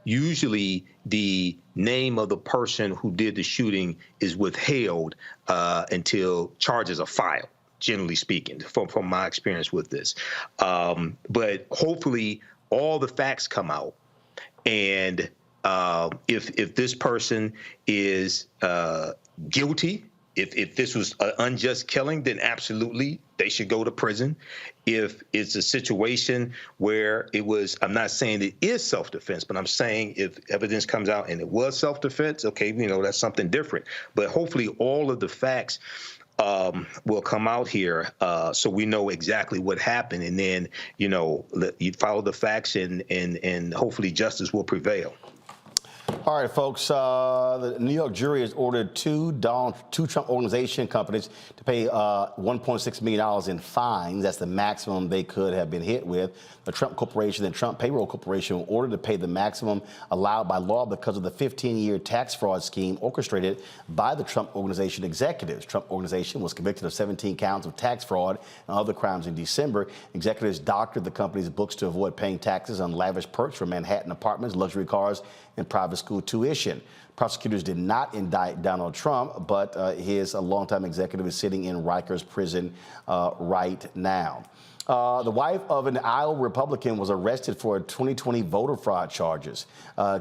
usually the name of the person who did the shooting is withheld until charges are filed, generally speaking, from my experience with this. But hopefully all the facts come out. And if this person is guilty, if this was an unjust killing, then absolutely they should go to prison. If it's a situation where it was, I'm not saying it is self-defense, but I'm saying if evidence comes out and it was self-defense, okay, that's something different. But hopefully all of the facts will come out here so we know exactly what happened. And then, you follow the facts and hopefully justice will prevail. All right, folks, the New York jury has ordered two Trump organization companies to pay $1.6 million in fines. That's the maximum they could have been hit with. The Trump Corporation and Trump Payroll Corporation were ordered to pay the maximum allowed by law because of the 15-year tax fraud scheme orchestrated by the Trump Organization executives. Trump Organization was convicted of 17 counts of tax fraud and other crimes in December. Executives doctored the company's books to avoid paying taxes on lavish perks from Manhattan apartments, luxury cars, and private school tuition. Prosecutors did not indict Donald Trump, but his longtime executive is sitting in Rikers prison right now. The wife of an Iowa Republican was arrested for 2020 voter fraud charges.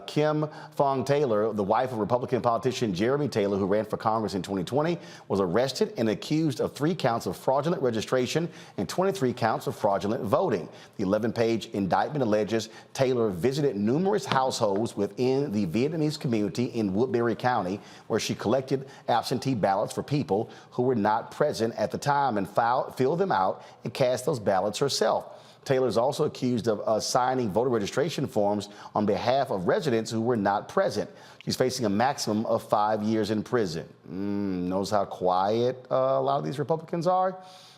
Kim Fong Taylor, the wife of Republican politician Jeremy Taylor, who ran for Congress in 2020, was arrested and accused of 3 counts of fraudulent registration and 23 counts of fraudulent voting. The 11-page indictment alleges Taylor visited numerous households within the Vietnamese community in Woodbury County, where she collected absentee ballots for people who were not present at the time and filled them out and cast those ballots herself. Taylor is also accused of signing voter registration forms on behalf of residents who were not present. She's facing a maximum of 5 years in prison. Knows how quiet a lot of these Republicans are?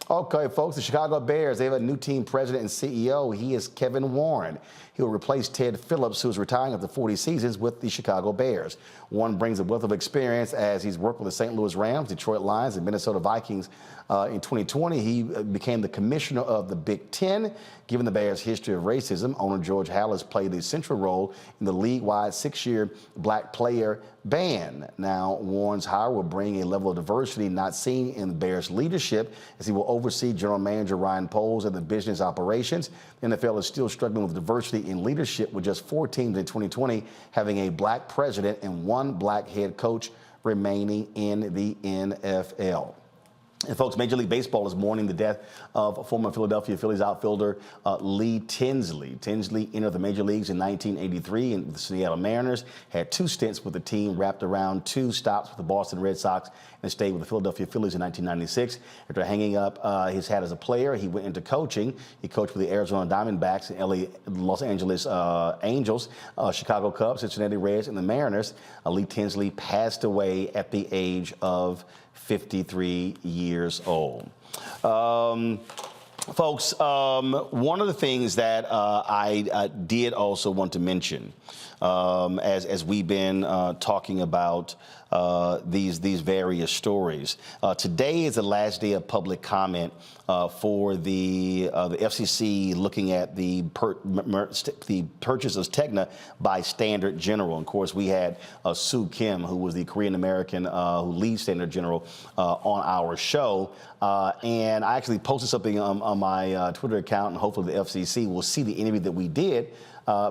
Okay, folks, the Chicago Bears, they have a new team president and CEO. He is Kevin Warren. He will replace Ted Phillips, who is retiring after 40 seasons with the Chicago Bears. Warren brings a wealth of experience as he's worked with the St. Louis Rams, Detroit Lions, and Minnesota Vikings. In 2020, he became the commissioner of the Big Ten. Given the Bears' history of racism, owner George Halas played a central role in the league-wide 6-year black player ban. Now, Warren's hire will bring a level of diversity not seen in the Bears' leadership, as he will oversee general manager Ryan Poles and the business operations. The NFL is still struggling with diversity in leadership, with just 4 teams in 2020 having a black president and 1 black head coach remaining in the NFL. And folks, Major League Baseball is mourning the death of former Philadelphia Phillies outfielder Lee Tinsley. Tinsley entered the major leagues in 1983 and the Seattle Mariners, had 2 stints with the team, wrapped around 2 stops with the Boston Red Sox, and stayed with the Philadelphia Phillies in 1996. After hanging up his hat as a player, he went into coaching. He coached with the Arizona Diamondbacks, Los Angeles Angels, Chicago Cubs, Cincinnati Reds, and the Mariners. Lee Tinsley passed away at the age of 53 years old. Folks, one of the things that I did also want to mention, as we've been talking about these various stories, today is the last day of public comment for the FCC looking at the purchase of Tegna by Standard General. And of course, we had Sue Kim, who was the Korean American who leads Standard General, on our show. And I actually posted something on my Twitter account, and hopefully the FCC will see the interview that we did.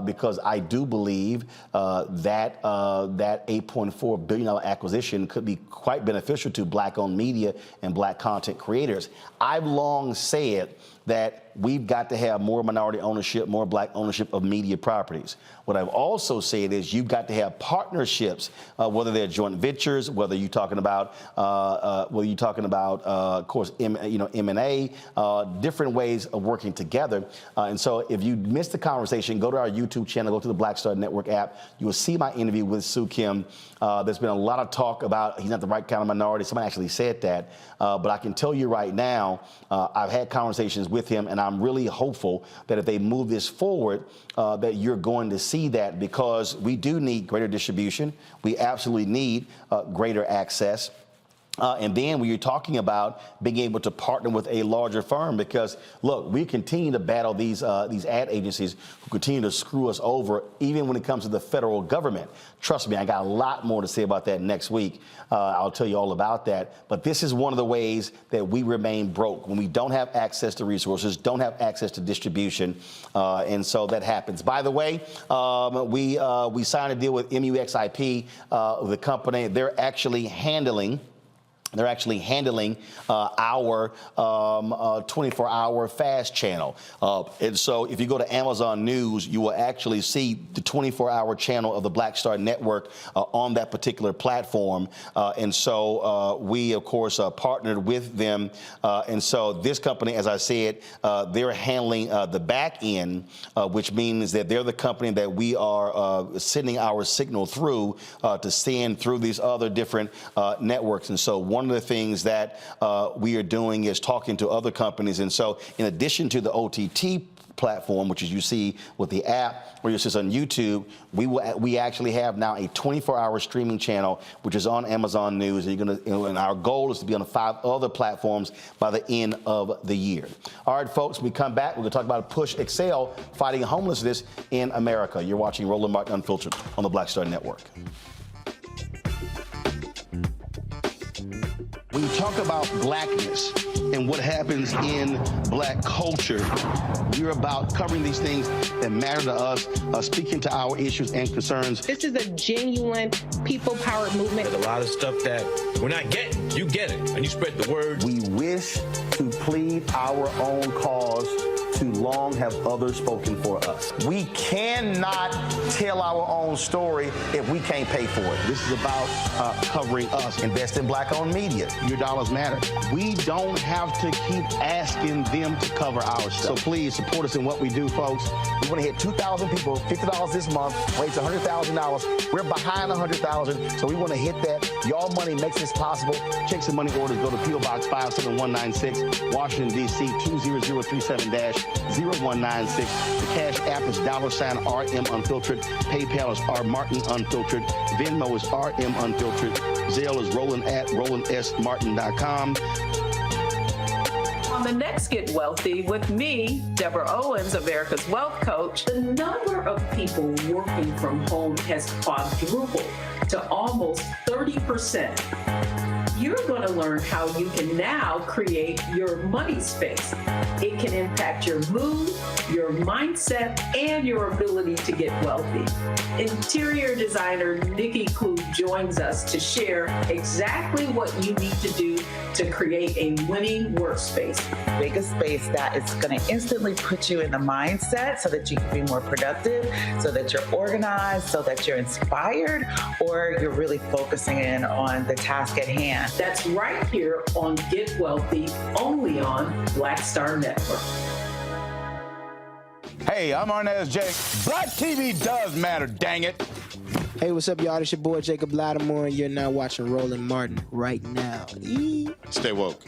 Because I do believe that $8.4 billion acquisition could be quite beneficial to Black-owned media and Black content creators. I've long said that we've got to have more minority ownership, more Black ownership of media properties. What I've also said is you've got to have partnerships, whether they're joint ventures, whether you're talking about, of course, M&A, different ways of working together. And so if you missed the conversation, go to our YouTube channel, go to the Black Star Network app. You will see my interview with Sue Kim. There's been a lot of talk about he's not the right kind of minority. Somebody actually said that. But I can tell you right now, I've had conversations with him, and I'm really hopeful that if they move this forward, that you're going to see that, because we do need greater distribution. We absolutely need greater access. And then when you're talking about being able to partner with a larger firm, because look, we continue to battle these ad agencies who continue to screw us over, even when it comes to the federal government. Trust me, I got a lot more to say about that next week. I'll tell you all about that. But this is one of the ways that we remain broke, when we don't have access to resources, don't have access to distribution, and so that happens. By the way, we signed a deal with MUXIP, the company. They're actually handling our 24-hour fast channel. And so if you go to Amazon News, you will actually see the 24-hour channel of the Black Star Network on that particular platform. And so we, of course, partnered with them. And so this company, as I said, they're handling the back end, which means that they're the company that we are sending our signal through to send through these other different networks. And so one of the things that we are doing is talking to other companies. And so in addition to the OTT platform, which is you see with the app, or you see on YouTube, we actually have now a 24-hour streaming channel, which is on Amazon News. And our goal is to be on 5 other platforms by the end of the year. All right, folks, when we come back, we're going to talk about PushExcel, fighting homelessness in America. You're watching Roland Martin Unfiltered on the Black Star Network. When you talk about blackness and what happens in Black culture, you're about covering these things that matter to us, speaking to our issues and concerns. This is a genuine people-powered movement. There's a lot of stuff that we're not getting. You get it, and you spread the word. We wish to plead our own cause. Too long have others spoken for us. We cannot tell our own story if we can't pay for it. This is about covering us. Invest in Black-owned media. Your dollars matter. We don't have to keep asking them to cover our stuff. So please support us in what we do, folks. We want to hit 2,000 people, $50 this month, raise $100,000. We're behind $100,000, so we want to hit that. Y'all money makes this possible. Check some money orders. Go to P.O. Box 57196, Washington, D.C. 20037-0196. The Cash App is $RM Unfiltered. PayPal is R Martin Unfiltered. Venmo is RM Unfiltered. Zelle is roland@rolandsmartin.com. On the next Get Wealthy with me, Deborah Owens, America's Wealth Coach, the number of people working from home has quadrupled to almost 30%. you're going to learn how you can now create your money space. It can impact your mood, your mindset, and your ability to get wealthy. Interior designer Nikki Klug joins us to share exactly what you need to do to create a winning workspace. Make a space that is going to instantly put you in the mindset so that you can be more productive, so that you're organized, so that you're inspired, or you're really focusing in on the task at hand. That's right here on Get Wealthy, only on Black Star Network. Hey, I'm Arnez Jake. Black TV does matter, dang it. Hey, what's up, y'all? It's your boy Jacob Lattimore, and you're now watching Roland Martin right now. Stay woke.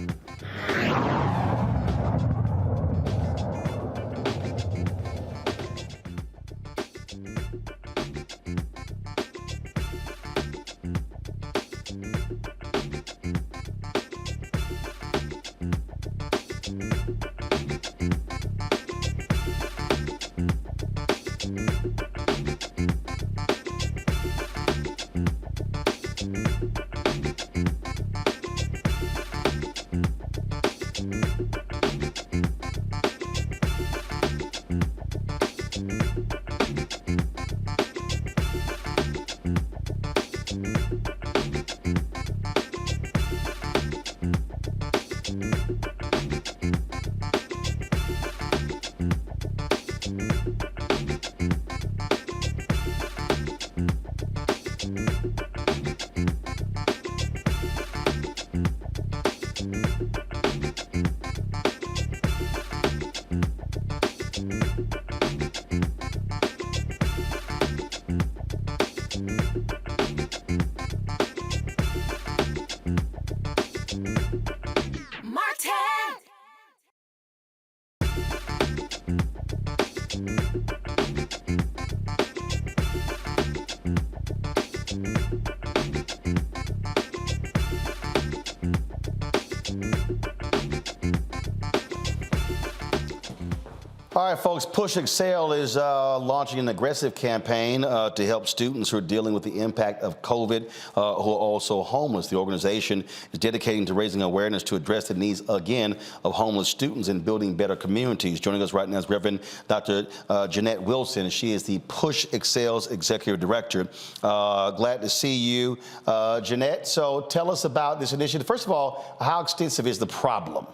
All right, folks, PushExcel is launching an aggressive campaign to help students who are dealing with the impact of COVID, who are also homeless. The organization is dedicating to raising awareness to address the needs, again, of homeless students and building better communities. Joining us right now is Reverend Dr. Jeanette Wilson. She is the PushExcel's Executive Director. Glad to see you, Jeanette. So tell us about this initiative. First of all, how extensive is the problem?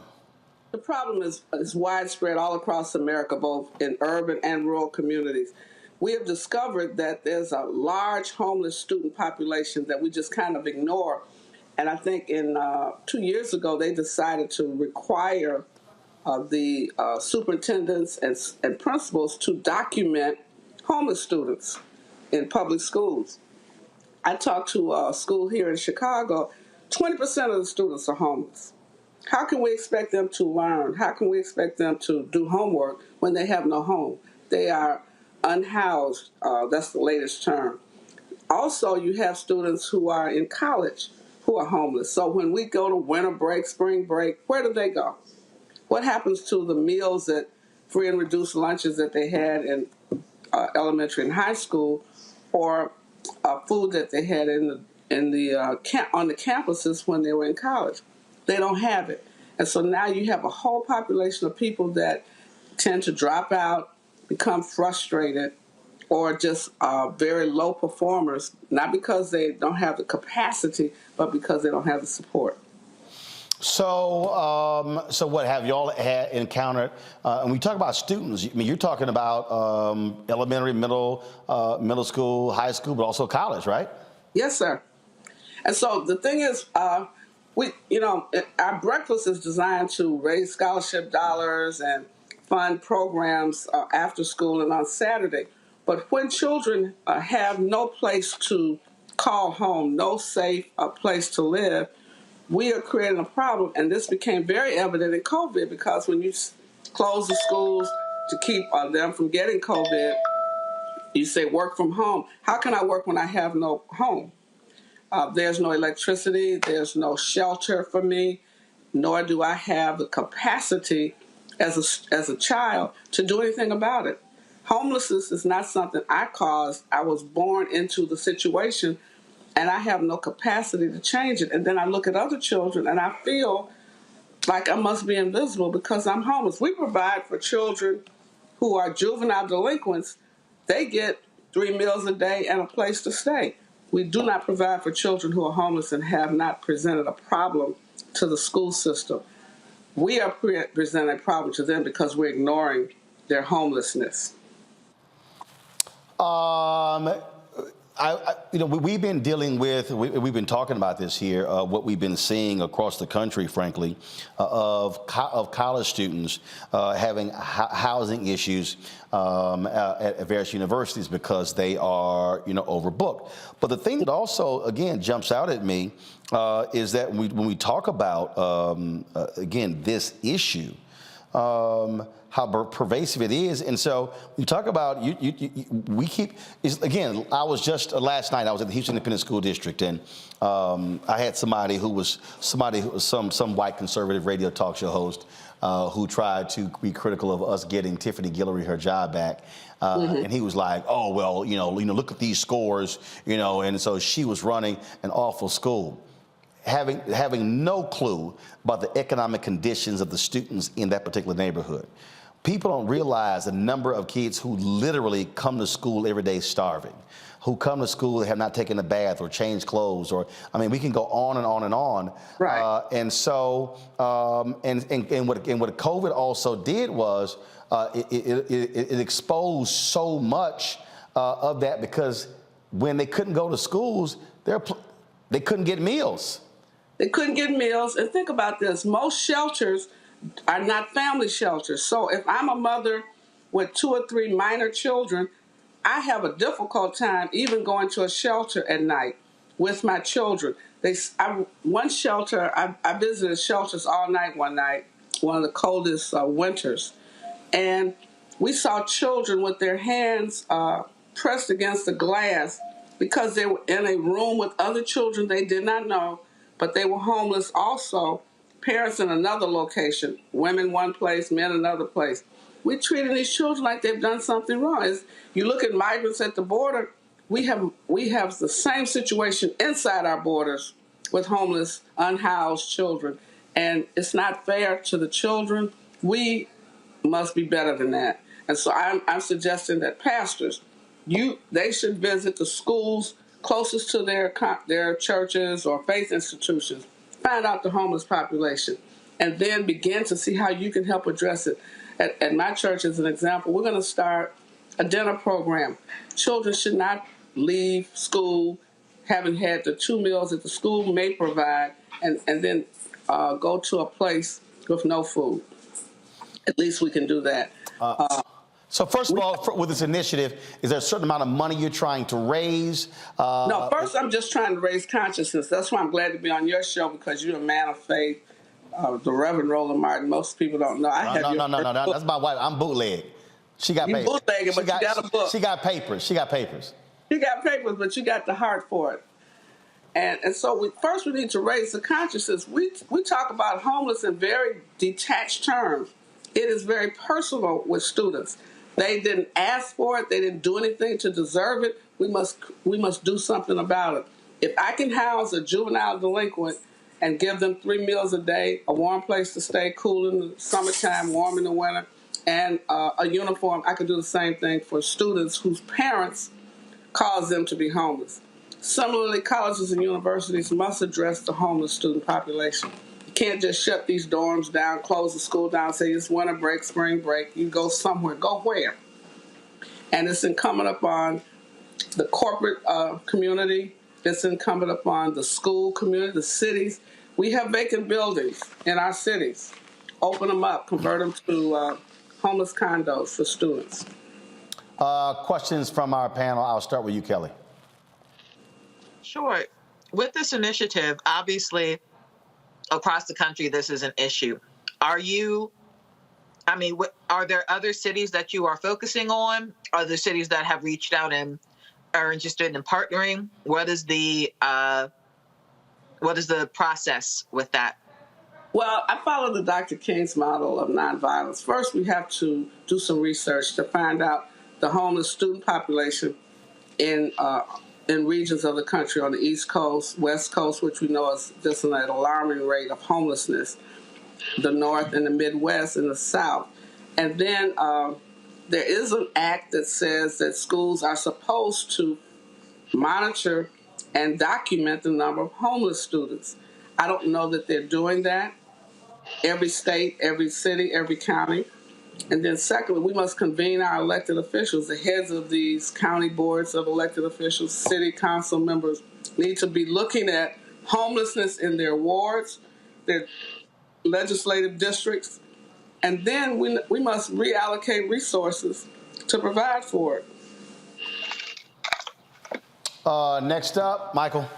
The problem is widespread all across America, both in urban and rural communities. We have discovered that there's a large homeless student population that we just kind of ignore. And I think 2 years ago, they decided to require the superintendents and principals to document homeless students in public schools. I talked to a school here in Chicago. 20% of the students are homeless. How can we expect them to learn? How can we expect them to do homework when they have no home? They are unhoused. That's the latest term. Also, you have students who are in college who are homeless. So when we go to winter break, spring break, where do they go? What happens to the meals, that free and reduced lunches that they had in elementary and high school, or food that they had on the campuses when they were in college? They don't have it. And so now you have a whole population of people that tend to drop out, become frustrated, or just very low performers, not because they don't have the capacity, but because they don't have the support. So, so what have you all encountered? And we talk about students. I mean, you're talking about elementary, middle school, high school, but also college, right? Yes, sir. And so the thing is, our breakfast is designed to raise scholarship dollars and fund programs after school and on Saturday. But when children have no place to call home, no safe place to live, we are creating a problem. And this became very evident in COVID, because when you close the schools to keep them from getting COVID, you say work from home. How can I work when I have no home? There's no electricity, there's no shelter for me, nor do I have the capacity as a child to do anything about it. Homelessness is not something I caused. I was born into the situation, and I have no capacity to change it. And then I look at other children and I feel like I must be invisible because I'm homeless. We provide for children who are juvenile delinquents. They get 3 meals a day and a place to stay. We do not provide for children who are homeless and have not presented a problem to the school system. We are presenting a problem to them because we're ignoring their homelessness. We've been dealing with, we've been talking about this here, what we've been seeing across the country, frankly, of college students having housing issues at various universities because they are, overbooked. But the thing that also, again, jumps out at me is that when we talk about, again, this issue, how pervasive it is. And so we talk about, we keep, again, I was just, last night I was at the Houston Independent School District, and I had somebody who was some white conservative radio talk show host who tried to be critical of us getting Tiffany Guillory her job back. And he was like, oh, well, look at these scores, and so she was running an awful school. Having no clue about the economic conditions of the students in that particular neighborhood. People don't realize the number of kids who literally come to school every day starving, who come to school and have not taken a bath or changed clothes, or, we can go on and on and on. Right. And so, and what COVID also did was it exposed so much of that, because when they couldn't go to schools, they couldn't get meals. They couldn't get meals. And think about this. Most shelters are not family shelters. So if I'm a mother with 2 or 3 minor children, I have a difficult time even going to a shelter at night with my children. One shelter, I visited shelters all night one night, one of the coldest winters. And we saw children with their hands pressed against the glass because they were in a room with other children they did not know, but they were homeless also. Parents in another location, women one place, men another place. We're treating these children like they've done something wrong. As you look at migrants at the border, we have the same situation inside our borders with homeless, unhoused children. And it's not fair to the children. We must be better than that. And so I'm suggesting that pastors, they should visit the schools closest to their churches or faith institutions, find out the homeless population, and then begin to see how you can help address it. At my church, as an example, we're going to start a dinner program. Children should not leave school having had the 2 meals that the school may provide and then go to a place with no food. At least we can do that. So first of all, with this initiative, is there a certain amount of money you're trying to raise? No, first I'm just trying to raise consciousness. That's why I'm glad to be on your show, because you're a man of faith. The Reverend Roland Martin, most people don't know. No. That's my wife. I'm bootleg. She got papers. Bootlegging, but you got a book. She got papers. You got papers, but you got the heart for it. And so we need to raise the consciousness. We talk about homeless in very detached terms. It is very personal with students. They didn't ask for it. They didn't do anything to deserve it. We must do something about it. If I can house a juvenile delinquent and give them 3 meals a day, a warm place to stay, cool in the summertime, warm in the winter, and a uniform, I can do the same thing for students whose parents cause them to be homeless. Similarly, colleges and universities must address the homeless student population. You can't just shut these dorms down, close the school down, say it's winter break, spring break. You go somewhere. Go where? And it's incumbent upon the corporate community. It's incumbent upon the school community, the cities. We have vacant buildings in our cities. Open them up, convert them to homeless condos for students. Questions from our panel. I'll start with you, Kelly. Sure. With this initiative, obviously, across the country, this is an issue. Are there other cities that you are focusing on? Are there cities that have reached out and are interested in partnering? What is the process with that? Well, I follow the Dr. King's model of nonviolence. First, we have to do some research to find out the homeless student population in in regions of the country on the East Coast, West Coast, which we know is just an alarming rate of homelessness, the North and the Midwest and the South. And then there is an act that says that schools are supposed to monitor and document the number of homeless students. I don't know that they're doing that. Every state, every city, every county. And then secondly, we must convene our elected officials. The heads of these county boards of elected officials, city council members need to be looking at homelessness in their wards, their legislative districts, and then we must reallocate resources to provide for it. Next up, Michael.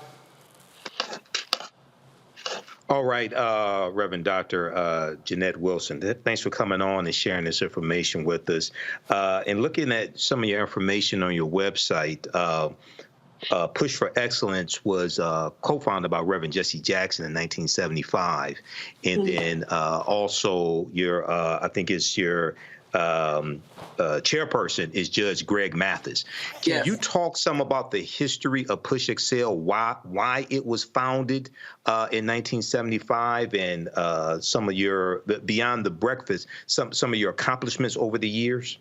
All right, Reverend Dr. Jeanette Wilson, thanks for coming on and sharing this information with us. And looking at some of your information on your website, Push for Excellence was co-founded by Reverend Jesse Jackson in 1975. And then also your, I think it's your chairperson is Judge Greg Mathis. Can you talk some about the history of PushExcel, why it was founded in 1975, and some of your, beyond the breakfast, some of your accomplishments over the years?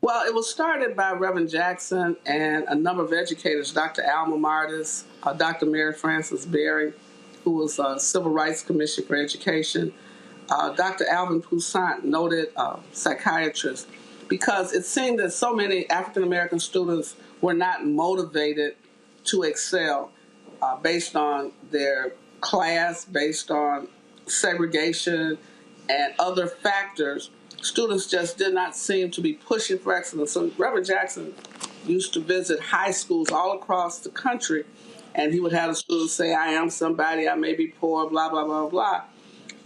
Well, it was started by Reverend Jackson and a number of educators, Dr. Alma Martis, Dr. Mary Frances Berry, who was a Civil Rights Commission for Education, Dr. Alvin Poussaint, noted psychiatrist, because it seemed that so many African-American students were not motivated to excel based on their class, based on segregation and other factors. Students just did not seem to be pushing for excellence. So Reverend Jackson used to visit high schools all across the country, and he would have the students say, I am somebody, I may be poor, blah, blah, blah, blah.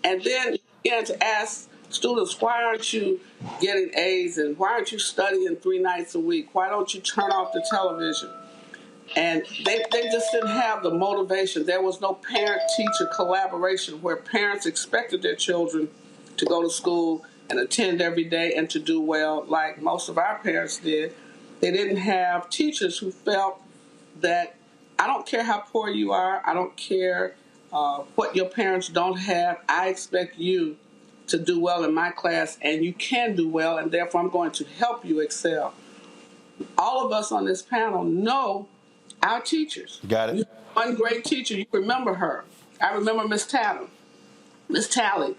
And then he began to ask students, why aren't you getting A's, and why aren't you studying 3 nights a week? Why don't you turn off the television? And they just didn't have the motivation. There was no parent-teacher collaboration where parents expected their children to go to school and attend every day and to do well like most of our parents did. They didn't have teachers who felt that I don't care how poor you are, I don't care what your parents don't have, I expect you to do well in my class, and you can do well, and therefore I'm going to help you excel. All of us on this panel know our teachers. Got it. One great teacher, you remember her. I remember Miss Tatum, Miss Talley,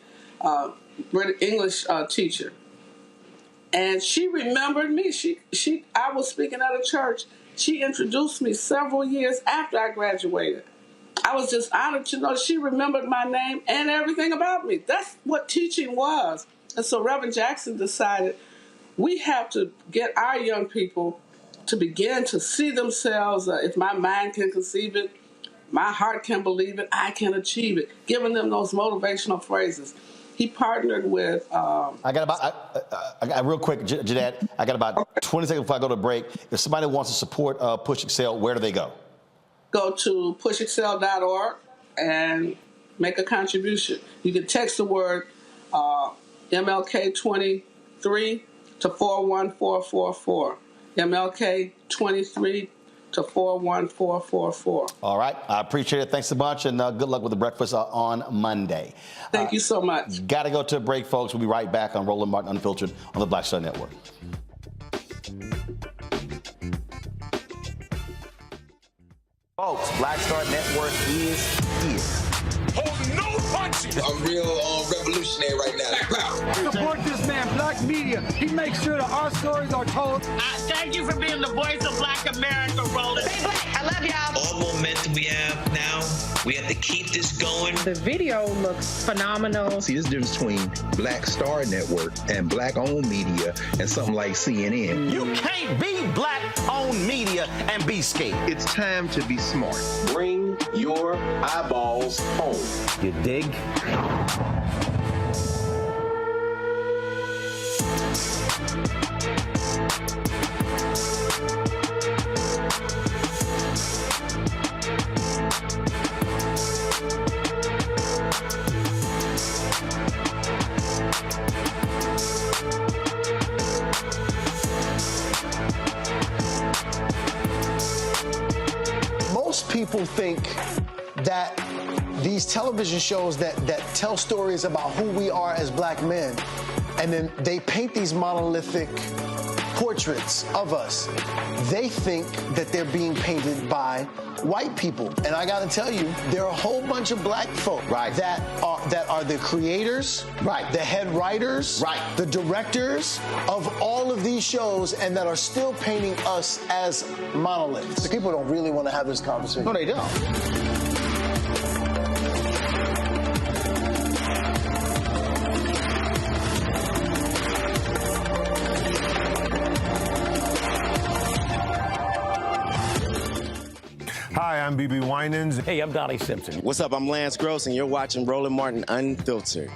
English teacher, and she remembered me. I was speaking at a church. She introduced me several years after I graduated. I was just honored to know she remembered my name and everything about me. That's what teaching was. And so Reverend Jackson decided we have to get our young people to begin to see themselves. If my mind can conceive it, my heart can believe it, I can achieve it. Giving them those motivational phrases. He partnered with... I got real quick, Jeanette, I got about 20 seconds before I go to break. If somebody wants to support PushExcel, where do they go? Go to pushexcel.org and make a contribution. You can text the word MLK23 to 41444. MLK23 to 41444. All right. I appreciate it. Thanks a bunch, and good luck with the breakfast on Monday. Thank you so much. Got to go to a break, folks. We'll be right back on Roland Martin Unfiltered on the Black Star Network. Folks, Black Star Network is here. Hold no punches. I'm real revolutionary right now. Support this man, Black Media. He makes sure that our stories are told. Thank you for being the voice of Black America, Roland. Stay black. I love y'all. All momentum we have now, we have to keep this going. The video looks phenomenal. See, this difference between Black Star Network and black-owned media and something like CNN. You can't be black-owned media and be scared. It's time to be smart. Bring your eyeballs home. You dig? people think that these television shows that tell stories about who we are as black men, and then they paint these monolithic portraits of us, they think that they're being painted by white people. And I gotta tell you, there are a whole bunch of black folk that are the creators, the head writers, the directors of all of these shows, and that are still painting us as monoliths. The people don't really want to have this conversation. No, they don't. Hi, I'm BB Winans. Hey, I'm Donnie Simpson. What's up? I'm Lance Gross, and you're watching Roland Martin Unfiltered.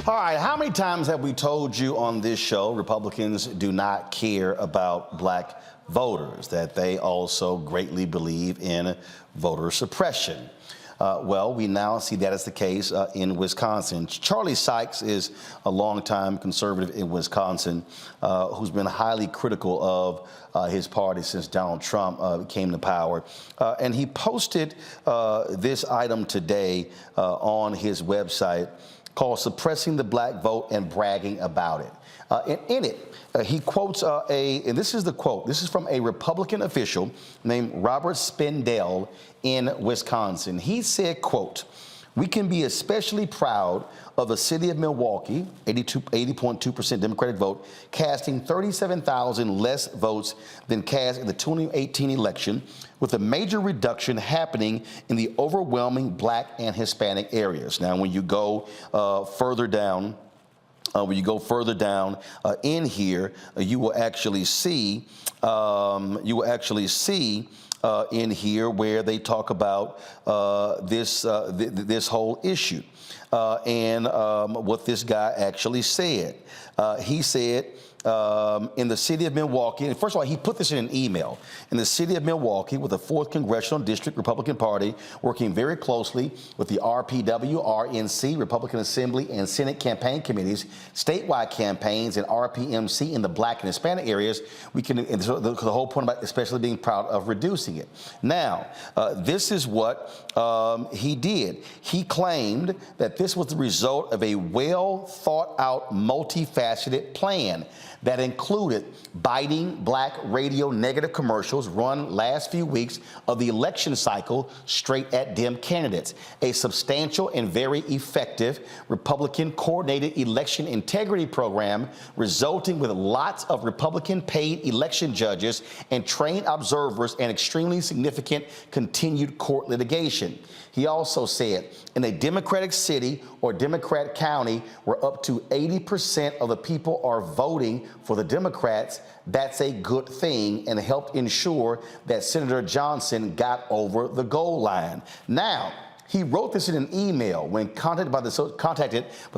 All right, how many times have we told you on this show Republicans do not care about black voters, that they also greatly believe in voter suppression? Well, we now see that as the case in Wisconsin. Charlie Sykes is a longtime conservative in Wisconsin who's been highly critical of his party since Donald Trump came to power. And he posted this item today on his website called Suppressing the Black Vote and Bragging About It. And in it, he quotes and this is the quote, this is from a Republican official named Robert Spindell in Wisconsin. He said, quote, "We can be especially proud of the city of Milwaukee, 80.2% Democratic vote, casting 37,000 less votes than cast in the 2018 election, with a major reduction happening in the overwhelming black and Hispanic areas." Now, when you go further down, in here, you will actually see in here where they talk about this whole issue and what this guy actually said. He said, in the city of Milwaukee, and first of all, he put this in an email. In the city of Milwaukee, with the 4th Congressional District Republican Party working very closely with the RPW, RNC, Republican Assembly and Senate campaign committees, statewide campaigns, and RPMC in the black and Hispanic areas, we can, and so the whole point about especially being proud of reducing it. Now, this is what he did. He claimed that this was the result of a well thought out, multifaceted plan that included biting black radio negative commercials run last few weeks of the election cycle straight at Dem candidates, a substantial and very effective Republican coordinated election integrity program resulting with lots of Republican paid election judges and trained observers and extremely significant continued court litigation. He also said, in a Democratic city or Democrat county where up to 80% of the people are voting for the Democrats, that's a good thing and helped ensure that Senator Johnson got over the goal line. Now, he wrote this in an email when contacted by the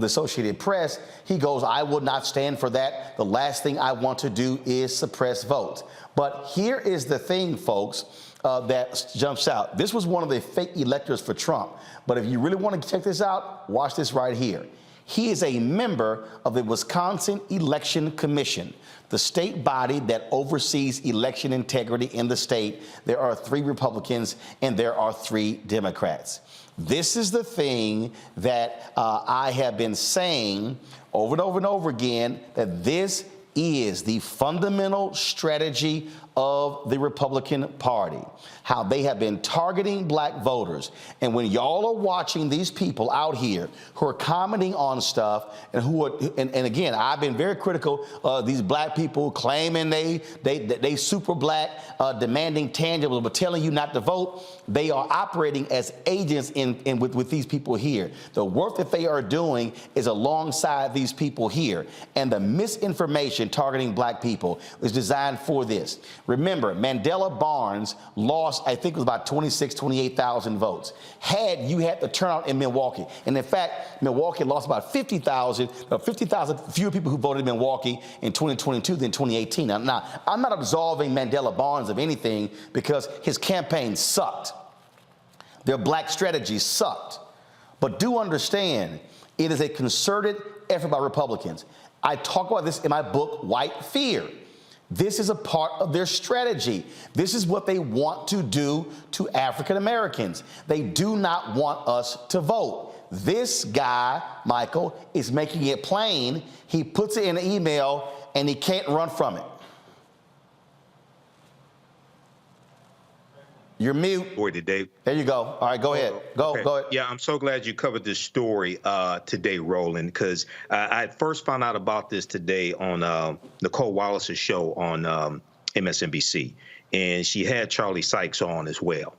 Associated Press. He goes, "I will not stand for that. The last thing I want to do is suppress votes." But here is the thing, folks, that jumps out. This was one of the fake electors for Trump. But if you really want to check this out, watch this right here. He is a member of the Wisconsin Election Commission, the state body that oversees election integrity in the state. There are 3 Republicans and there are 3 Democrats. This is the thing that I have been saying over and over and over again, that this is the fundamental strategy of the Republican Party, how they have been targeting black voters. And when y'all are watching these people out here who are commenting on stuff and who are, and again, I've been very critical of these black people claiming they super black, demanding tangibles, but telling you not to vote. They are operating as agents with these people here. The work that they are doing is alongside these people here. And the misinformation targeting black people is designed for this. Remember, Mandela Barnes lost, I think it was about 28,000 votes. Had you had the turnout in Milwaukee, and in fact, Milwaukee lost about 50,000 fewer people who voted in Milwaukee in 2022 than 2018. Now, I'm not absolving Mandela Barnes of anything because his campaign sucked. Their black strategy sucked. But do understand, it is a concerted effort by Republicans. I talk about this in my book, White Fear. This is a part of their strategy. This is what they want to do to African Americans. They do not want us to vote. This guy, Michael, is making it plain. He puts it in an email and he can't run from it. You're mute. Story today. There you go. All right, go ahead. Go ahead. Yeah, I'm so glad you covered this story today, Roland, because I first found out about this today on Nicole Wallace's show on MSNBC, and she had Charlie Sykes on as well.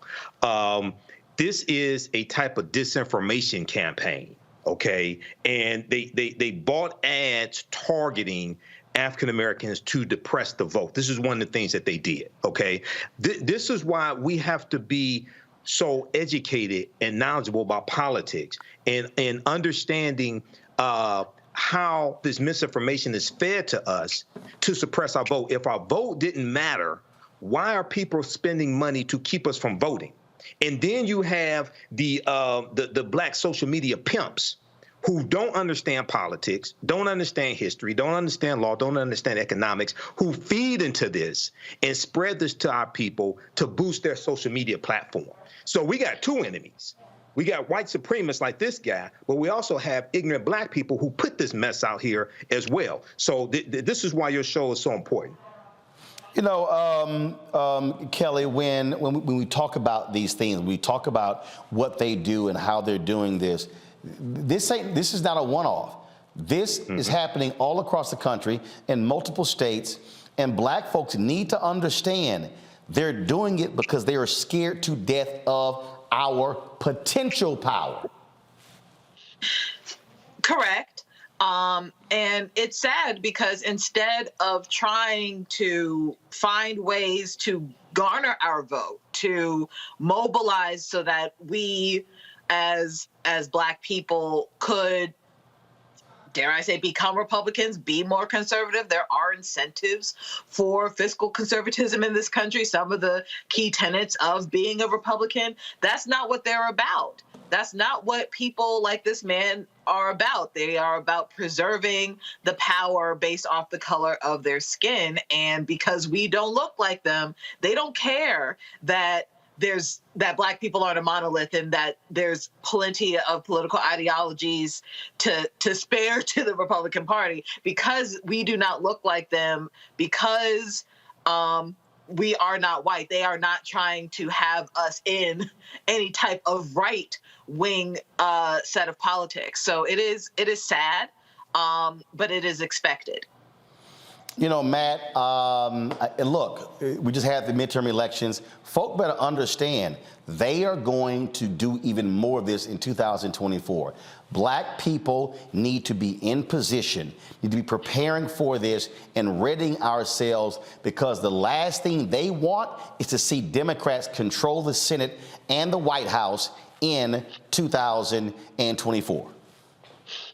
This is a type of disinformation campaign, okay? And they bought ads targeting African Americans to depress the vote. This is one of the things that they did, okay? This is why we have to be so educated and knowledgeable about politics and understanding how this misinformation is fed to us to suppress our vote. If our vote didn't matter, why are people spending money to keep us from voting? And then you have the black social media pimps who don't understand politics, don't understand history, don't understand law, don't understand economics, who feed into this and spread this to our people to boost their social media platform. So we got two enemies. We got white supremacists like this guy, but we also have ignorant black people who put this mess out here as well. So this is why your show is so important. You know, Kelly, when we talk about these things, we talk about what they do and how they're doing this. This is not a one-off. This is happening all across the country in multiple states, and black folks need to understand they're doing it because they are scared to death of our potential power. Correct. And it's sad because instead of trying to find ways to garner our vote, to mobilize so that we as black people could, dare I say, become Republicans, be more conservative. There are incentives for fiscal conservatism in this country. Some of the key tenets of being a Republican, that's not what they're about. That's not what people like this man are about. They are about preserving the power based off the color of their skin. And because we don't look like them, they don't care that black people aren't a monolith and that there's plenty of political ideologies to spare to the Republican Party. Because we do not look like them, because we are not white, they are not trying to have us in any type of right-wing set of politics. So it is sad, but it is expected. You know, Matt, and look, we just had the midterm elections. Folk better understand they are going to do even more of this in 2024. Black people need to be in position, need to be preparing for this and readying ourselves, because the last thing they want is to see Democrats control the Senate and the White House in 2024.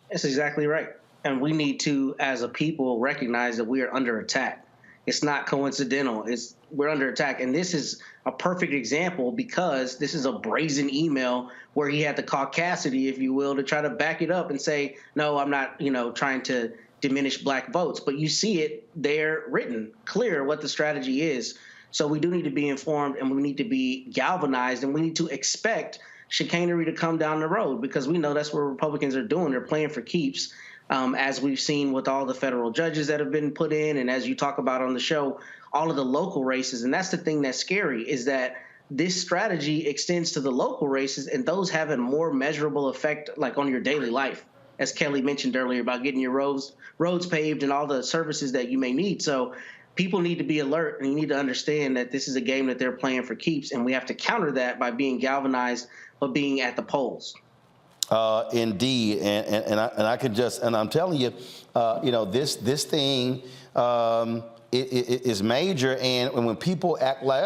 That's exactly right. And we need to, as a people, recognize that we are under attack. It's not coincidental. We're under attack. And this is a perfect example because this is a brazen email where he had the caucasity, if you will, to try to back it up and say, no, I'm not, trying to diminish black votes. But you see it there written, clear what the strategy is. So we do need to be informed, and we need to be galvanized, and we need to expect chicanery to come down the road, because we know that's what Republicans are doing. They're playing for keeps. as we've seen with all the federal judges that have been put in, and as you talk about on the show, all of the local races. And that's the thing that's scary, is that this strategy extends to the local races, and those have a more measurable effect, like on your daily life, as Kelly mentioned earlier about getting your roads paved and all the services that you may need. So people need to be alert, and you need to understand that this is a game that they're playing for keeps, and we have to counter that by being galvanized, but being at the polls. Indeed, and I can just, and I'm telling you, this thing it is major, and when people act like,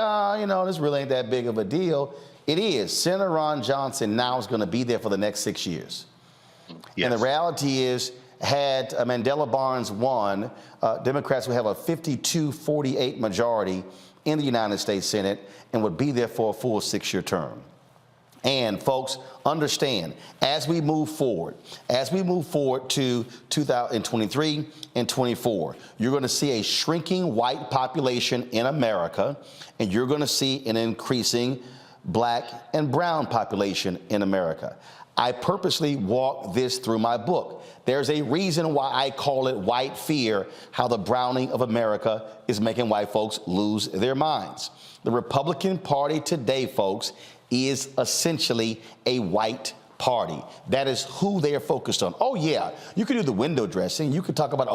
this really ain't that big of a deal, it is. Senator Ron Johnson now is going to be there for the next 6 years. Yes. And the reality is, had Mandela Barnes won, Democrats would have a 52-48 majority in the United States Senate and would be there for a full 6-year term. And folks, understand, as we move forward to 2023 and 24, you're going to see a shrinking white population in America, and you're going to see an increasing black and brown population in America. I purposely walk this through my book. There's a reason why I call it white fear, how the browning of America is making white folks lose their minds. The Republican Party today, folks, is essentially a white party. That is who they are focused on. Oh, yeah, you can do the window dressing. You could talk about,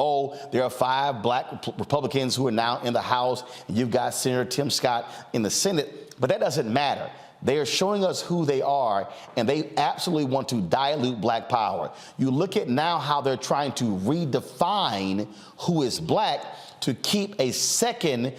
there are 5 black Republicans who are now in the House, and you've got Senator Tim Scott in the Senate, but that doesn't matter. They are showing us who they are, and they absolutely want to dilute black power. You look at now how they're trying to redefine who is black to keep a second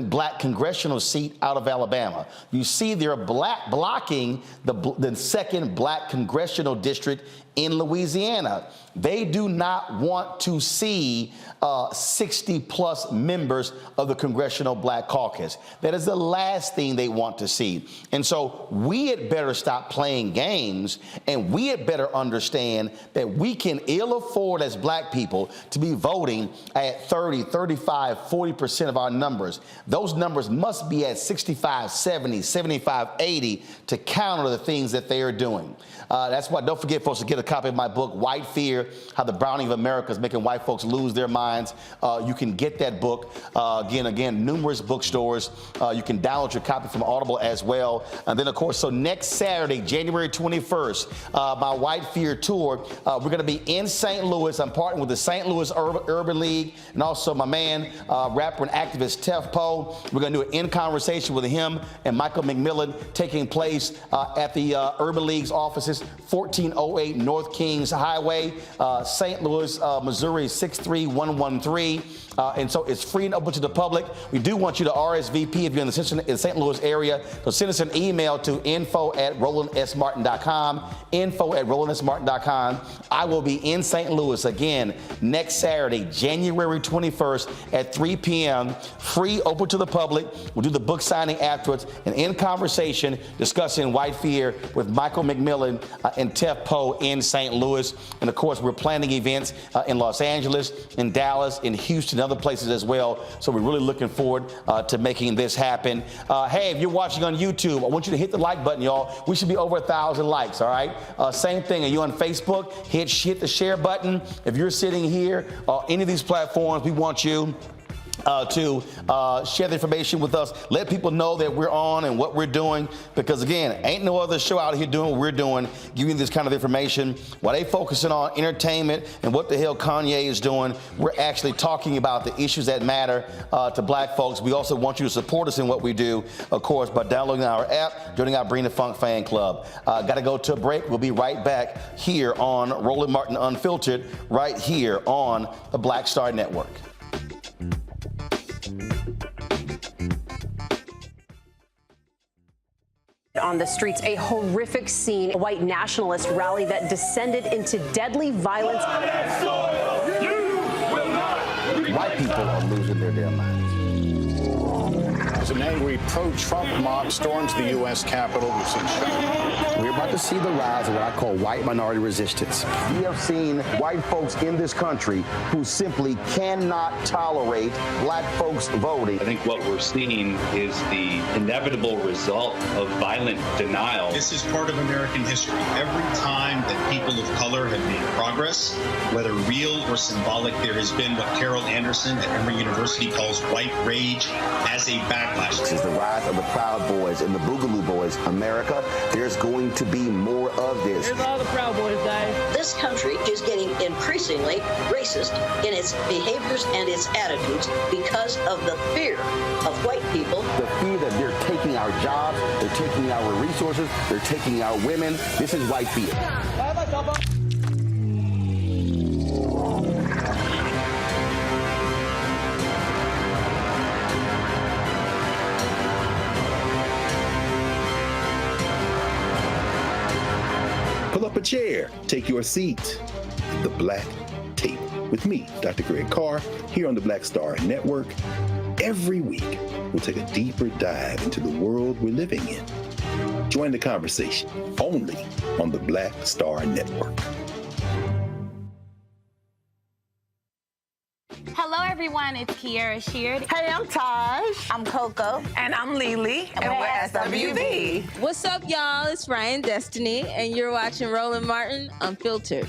black congressional seat out of Alabama. You see they're blocking the second black congressional district in Louisiana. They do not want to see 60-plus members of the Congressional Black Caucus. That is the last thing they want to see. And so we had better stop playing games, and we had better understand that we can ill afford as black people to be voting at 30, 35, 40% of our numbers. Those numbers must be at 65, 70, 75, 80 to counter the things that they are doing. That's why, don't forget, folks, to get a copy of my book, White Fear, How the Browning of America is Making White Folks Lose Their Minds. You can get that book, again, numerous bookstores. You can download your copy from Audible as well. And then, of course, so next Saturday, January 21st, my White Fear tour, we're going to be in St. Louis. I'm partnering with the St. Louis Urban League and also my man, rapper and activist Tef Poe. We're going to do an in conversation with him and Michael McMillan, taking place at the Urban League's offices, 1408 North Kings Highway, St. Louis, Missouri 63113. And so it's free and open to the public. We do want you to RSVP if you're in the St. Louis area. So send us an email to info@RolandSMartin.com, info@RolandSMartin.com. I will be in St. Louis again next Saturday, January 21st at 3 p.m. Free, open to the public. We'll do the book signing afterwards, and in conversation discussing White Fear with Michael McMillan and Tef Poe in St. Louis. And of course, we're planning events in Los Angeles, in Dallas, in Houston, other places as well. So we're really looking forward to making this happen. Hey, if you're watching on YouTube, I want you to hit the like button, y'all. We should be over 1,000 likes, all right? Same thing. Are you on Facebook? Hit the share button. If you're sitting here, any of these platforms, we want you to share the information with us. Let people know that we're on and what we're doing, because again, ain't no other show out here doing what we're doing, giving you this kind of information. While they focusing on entertainment and what the hell Kanye is doing, we're actually talking about the issues that matter to black folks. We also want you to support us in what we do, of course, by downloading our app, joining our Bring the Funk fan club. Got to go to a break. We'll be right back here on Roland Martin Unfiltered, right here on the Black Star Network. On the streets, a horrific scene, a white nationalist rally that descended into deadly violence. White people are losing their damn minds. as an angry pro-Trump mob storms the U.S. Capitol. We're about to see the rise of what I call white minority resistance. We have seen white folks in this country who simply cannot tolerate black folks voting. I think what we're seeing is the inevitable result of violent denial. This is part of American history. Every time that people of color have made progress, whether real or symbolic, there has been what Carol Anderson at Emory University calls white rage as a backlash. This is the rise of the Proud Boys and the Boogaloo Boys. America, there's going to be more of this. Here's all the Proud Boys, guys. This country is getting increasingly racist in its behaviors and its attitudes because of the fear of white people. The fear that they're taking our jobs, they're taking our resources, they're taking our women. This is white fear. Pull up a chair, take your seat. The Black Table with me, Dr. Greg Carr, here on the Black Star Network. Every week, we'll take a deeper dive into the world we're living in. Join the conversation only on the Black Star Network. Hello, everyone. It's Kiara Sheard. Hey, I'm Taj. I'm Coco. And I'm Lily. And we're SWV. What's up, y'all? It's Ryan Destiny, and you're watching Roland Martin Unfiltered.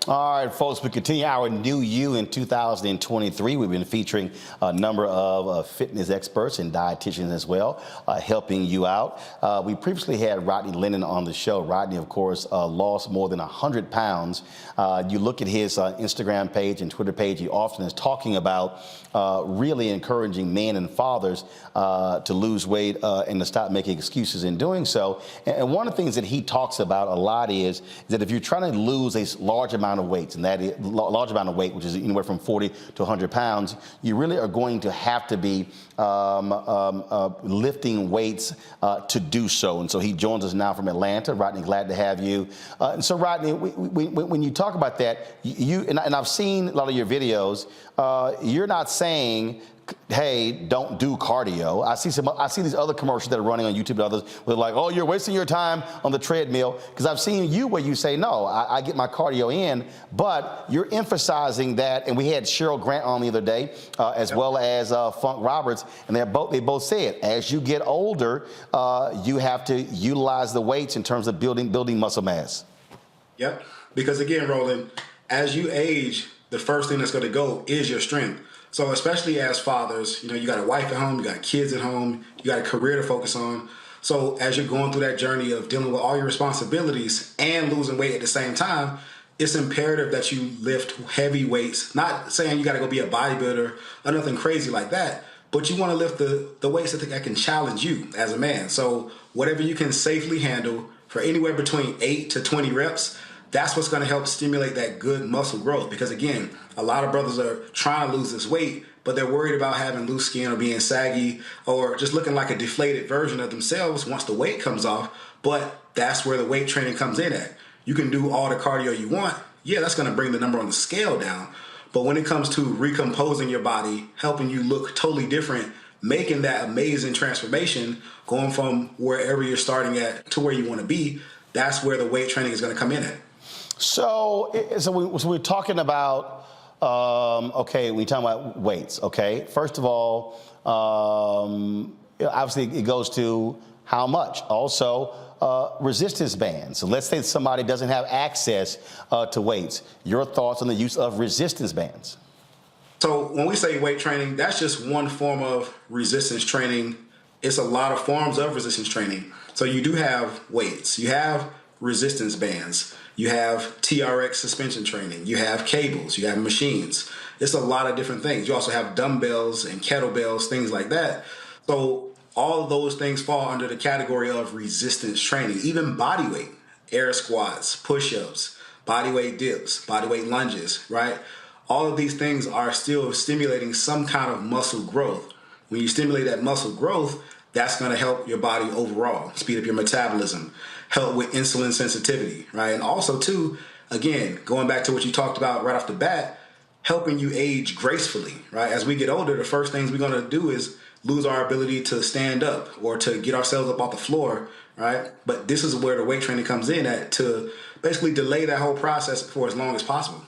All right, folks, we continue our New You in 2023. We've been featuring a number of fitness experts and dietitians as well, helping you out. We previously had Rodney Lennon on the show. Rodney, of course, lost more than 100 pounds. You look at his Instagram page and Twitter page, he often is talking about really encouraging men and fathers to lose weight and to stop making excuses in doing so. And one of the things that he talks about a lot is that if you're trying to lose a large amount of weight, and that is large amount of weight, which is anywhere from 40 to 100 pounds, you really are going to have to be lifting weights to do so. And so he joins us now from Atlanta. Rodney, glad to have you. And so, Rodney, when you talk about that, and I've seen a lot of your videos, you're not saying, hey, don't do cardio. I see these other commercials that are running on YouTube and others where they're like, oh, you're wasting your time on the treadmill. Because I've seen you where you say, no, I get my cardio in, but you're emphasizing that. And we had Cheryl Grant on the other day, as well as Funk Roberts, and they both said, as you get older, you have to utilize the weights in terms of building muscle mass. Yep. Because again, Roland, as you age, the first thing that's going to go is your strength. So especially as fathers, you got a wife at home, you got kids at home, you got a career to focus on. So as you're going through that journey of dealing with all your responsibilities and losing weight at the same time, it's imperative that you lift heavy weights. Not saying you got to go be a bodybuilder or nothing crazy like that, but you want to lift the weights that can challenge you as a man. So whatever you can safely handle for anywhere between 8 to 20 reps, that's what's going to help stimulate that good muscle growth. Because again, a lot of brothers are trying to lose this weight, but they're worried about having loose skin or being saggy or just looking like a deflated version of themselves once the weight comes off. But that's where the weight training comes in at. You can do all the cardio you want. Yeah, that's going to bring the number on the scale down. But when it comes to recomposing your body, helping you look totally different, making that amazing transformation, going from wherever you're starting at to where you want to be, that's where the weight training is going to come in at. So we're talking about, okay, when you're talking about weights, okay? First of all, obviously it goes to how much. Also, resistance bands. So let's say somebody doesn't have access to weights. Your thoughts on the use of resistance bands? So when we say weight training, that's just one form of resistance training. It's a lot of forms of resistance training. So you do have weights. You have resistance bands. You have TRX suspension training. You have cables. You have machines. It's a lot of different things. You also have dumbbells and kettlebells, things like that. So all of those things fall under the category of resistance training. Even body weight, air squats, push-ups, body weight dips, body weight lunges, right? All of these things are still stimulating some kind of muscle growth. When you stimulate that muscle growth, that's going to help your body overall, speed up your metabolism, help with insulin sensitivity, right? And also, too, again, going back to what you talked about right off the bat, helping you age gracefully, right? As we get older, the first things we're going to do is lose our ability to stand up or to get ourselves up off the floor, right? But this is where the weight training comes in at, to basically delay that whole process for as long as possible.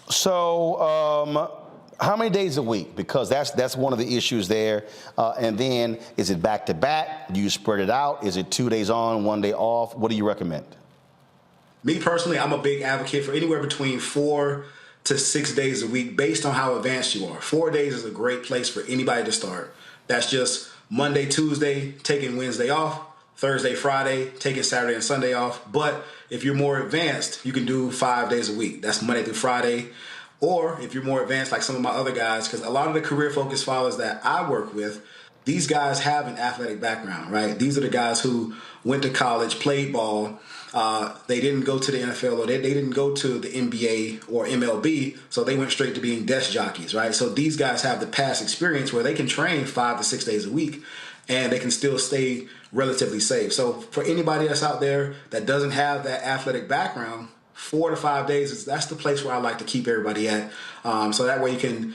So, how many days a week? Because that's one of the issues there. And then, is it back to back? Do you spread it out? Is it 2 days on, 1 day off? What do you recommend? Me personally, I'm a big advocate for anywhere between 4 to 6 days a week based on how advanced you are. 4 days is a great place for anybody to start. That's just Monday, Tuesday, taking Wednesday off, Thursday, Friday, taking Saturday and Sunday off. But if you're more advanced, you can do 5 days a week. That's Monday through Friday. Or if you're more advanced, like some of my other guys, because a lot of the career-focused fathers that I work with, these guys have an athletic background, right? These are the guys who went to college, played ball. They didn't go to the NFL, or they didn't go to the NBA or MLB, so they went straight to being desk jockeys, right? So these guys have the past experience where they can train 5 to 6 days a week, and they can still stay relatively safe. So for anybody that's out there that doesn't have that athletic background, 4 to 5 days, that's the place where I like to keep everybody at. So that way you can,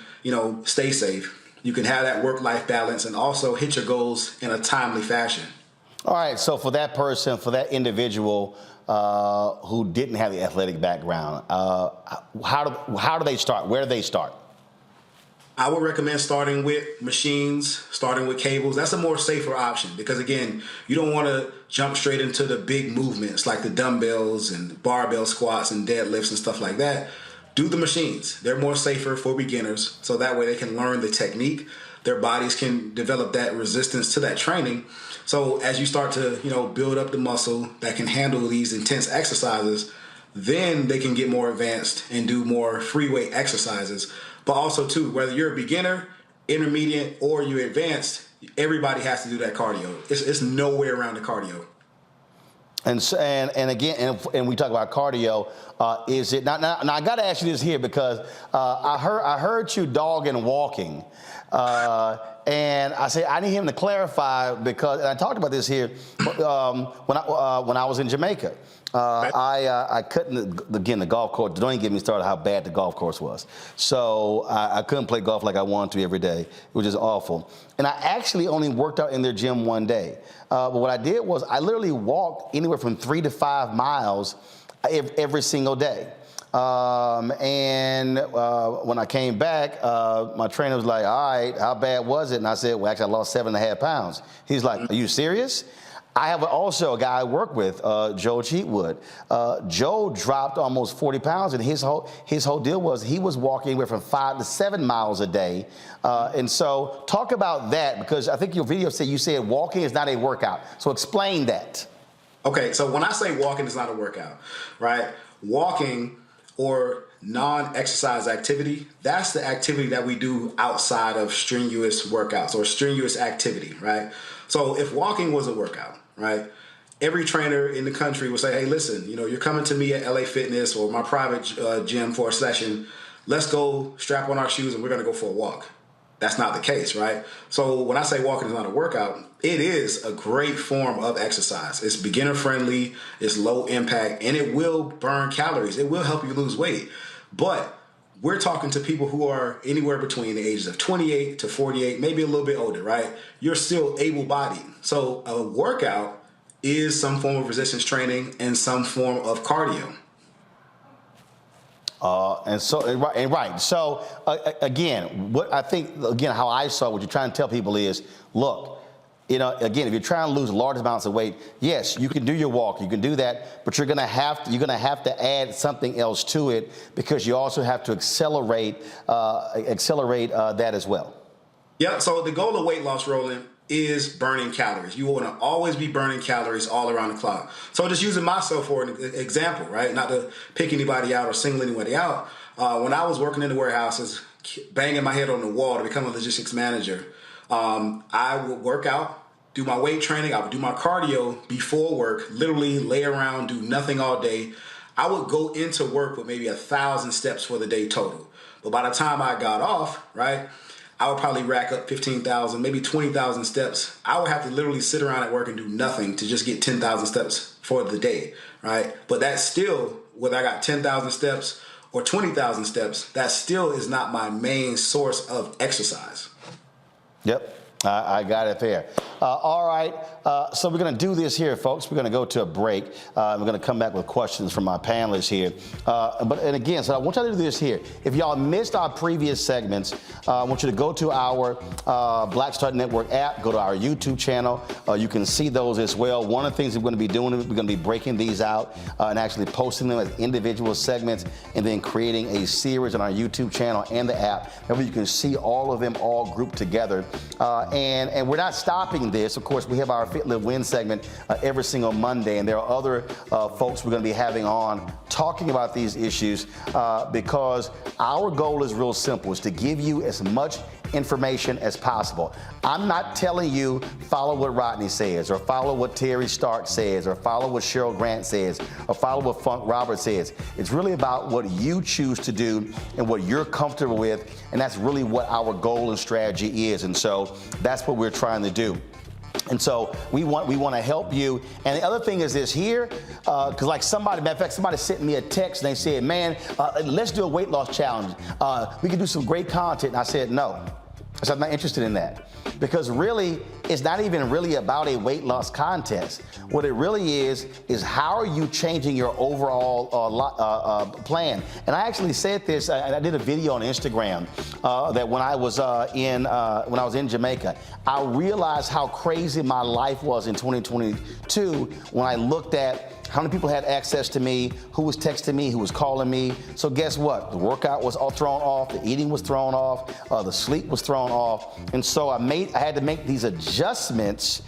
stay safe. You can have that work-life balance and also hit your goals in a timely fashion. All right, so for that person, for that individual who didn't have the athletic background, how do they start? Where do they start? I would recommend starting with machines, starting with cables. That's a more safer option because, again, you don't want to jump straight into the big movements like the dumbbells and barbell squats and deadlifts and stuff like that. Do the machines. They're more safer for beginners, so that way they can learn the technique. Their bodies can develop that resistance to that training. So as you start to, build up the muscle that can handle these intense exercises, then they can get more advanced and do more free weight exercises. But also, too, whether you're a beginner, intermediate, or you're advanced, everybody has to do that cardio. It's no way around the cardio. And again, we talk about cardio. Is it now? I got to ask you this here because I heard you dogging walking, and I say I need him to clarify because and I talked about this here when I was in Jamaica. I couldn't, again, the golf course, don't even get me started how bad the golf course was. So I couldn't play golf like I wanted to every day. It was just awful. And I actually only worked out in their gym one day. But what I did was I literally walked anywhere from 3 to 5 miles every single day. And when I came back, my trainer was like, all right, how bad was it? And I said, well, actually, I lost 7.5 pounds. He's like, are you serious? I have also a guy I work with, Joe Cheatwood. Joe dropped almost 40 pounds, and his whole deal was he was walking anywhere from 5 to 7 miles a day. And so talk about that, because I think your video said you said walking is not a workout. So explain that. Okay, so when I say walking is not a workout, right? Walking or non-exercise activity, that's the activity that we do outside of strenuous workouts or strenuous activity, right? So if walking was a workout, right, every trainer in the country would say, hey, listen, you're coming to me at LA Fitness or my private gym for a session. Let's go strap on our shoes and we're going to go for a walk. That's not the case, right? So when I say walking is not a workout, it is a great form of exercise. It's beginner friendly, it's low impact, and it will burn calories. It will help you lose weight. But we're talking to people who are anywhere between the ages of 28 to 48, maybe a little bit older, right? You're still able-bodied. So a workout is some form of resistance training and some form of cardio. Right. So again, what I think, how I saw what you're trying to tell people is, look, again, if you're trying to lose large amounts of weight, yes, you can do your walk, you can do that, but you're gonna have to add something else to it because you also have to accelerate that as well. Yeah. So the goal of weight loss, Roland, is burning calories. You want to always be burning calories all around the clock. So just using myself for an example, right? Not to pick anybody out or single anybody out. When I was working in the warehouses, banging my head on the wall to become a logistics manager, I would work out, do my weight training, I would do my cardio before work, literally lay around, do nothing all day. I would go into work with maybe 1,000 steps for the day total. But by the time I got off, right, I would probably rack up 15,000, maybe 20,000 steps. I would have to literally sit around at work and do nothing to just get 10,000 steps for the day, right? But that's still, whether I got 10,000 steps or 20,000 steps, that still is not my main source of exercise. Yep. I got it there. All right. So we're going to do this here, folks. We're going to go to a break. We're going to come back with questions from my panelists here. And again, so I want y'all to do this here. If y'all missed our previous segments, I want you to go to our Black Star Network app, go to our YouTube channel. You can see those as well. One of the things we're going to be doing, we're going to be breaking these out and actually posting them as individual segments and then creating a series on our YouTube channel and the app. That way you can see all of them all grouped together. And we're not stopping this. Of course, we have our Fit, Live, Win segment every single Monday, and there are other folks we're going to be having on talking about these issues because our goal is real simple, is to give you as much information as possible. I'm not telling you follow what Rodney says or follow what Terry Stark says or follow what Cheryl Grant says or follow what Funk Roberts says. It's really about what you choose to do and what you're comfortable with, and that's really what our goal and strategy is. And so that's what we're trying to do. And so we want to help you. And the other thing is this here, because like somebody, matter of fact, somebody sent me a text and they said, man, let's do a weight loss challenge. We can do some great content. And I said, no. I said, I'm not interested in that. Because really, it's not even really about a weight loss contest. What it really is how are you changing your overall plan? And I actually said this, I did a video on Instagram that when I was in Jamaica, I realized how crazy my life was in 2022 when I looked at how many people had access to me, who was texting me, who was calling me. So guess what? The workout was all thrown off, the eating was thrown off, the sleep was thrown off. And so I had to make these adjustments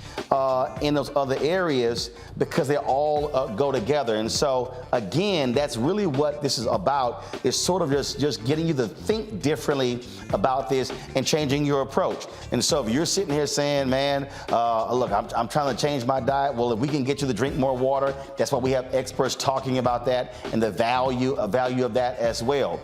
in those other areas because they all go together. And so again, that's really what this is about, is sort of just getting you to think differently about this and changing your approach. And so if you're sitting here saying, man, look, I'm trying to change my diet. Well, if we can get you to drink more water, that's why we have experts talking about that and the value of that as well.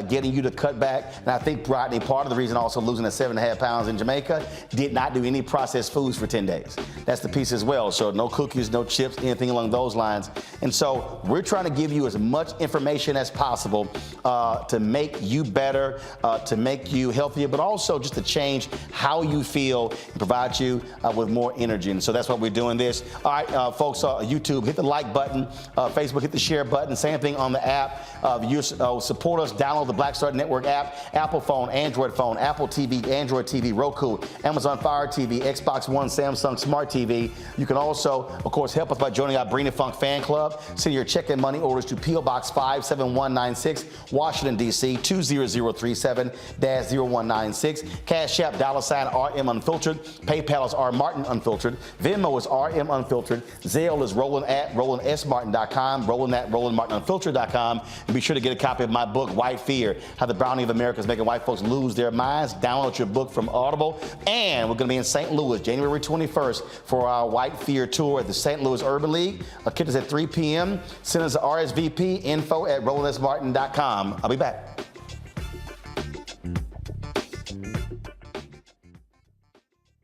Getting you to cut back. And I think, Rodney, part of the reason also losing the 7.5 pounds in Jamaica, did not do any processed foods for 10 days. That's the piece as well. So no cookies, no chips, anything along those lines. And so we're trying to give you as much information as possible to make you better, to make you healthier, but also just to change how you feel and provide you with more energy. And so that's why we're doing this. All right, folks, YouTube, hit the like button. Facebook, hit the share button. Same thing on the app. You support us, download the Black Star Network app, Apple phone, Android phone, Apple TV, Android TV, Roku, Amazon Fire TV, Xbox One, Samsung Smart TV. You can also, of course, help us by joining our Breen and Funk fan club. Send your check and money orders to P.O. Box 57196, Washington, D.C. 20037-0196. Cash App, $RM Unfiltered. PayPal is R Martin Unfiltered. Venmo is RM Unfiltered. Zelle is RolandSMartin.com, Roland@RolandMartinUnfiltered.com. And be sure to get a copy of my book, White Fear, How the Browning of America is Making White Folks Lose Their Minds. Download your book from Audible. And we're going to be in St. Louis, January 21st for our White Fear tour at the St. Louis Urban League. Kick us at 3 p.m. Send us an RSVP, info@RolandSMartin.com. I'll be back.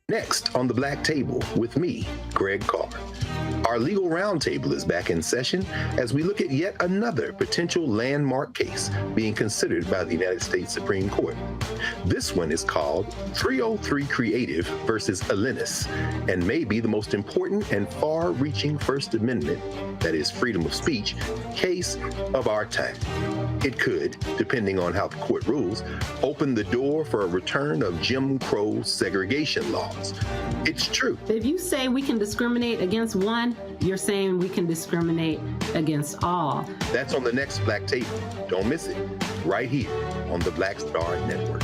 Next on the Black Table with me, Greg Carr. Our legal roundtable is back in session as we look at yet another potential landmark case being considered by the United States Supreme Court. This one is called 303 Creative versus Alennis and may be the most important and far-reaching First Amendment, that is freedom of speech, case of our time. It could, depending on how the court rules, open the door for a return of Jim Crow segregation laws. It's true. If you say we can discriminate against one, you're saying we can discriminate against all. That's on the next Black Table. Don't miss it. Right here on the Black Star Network.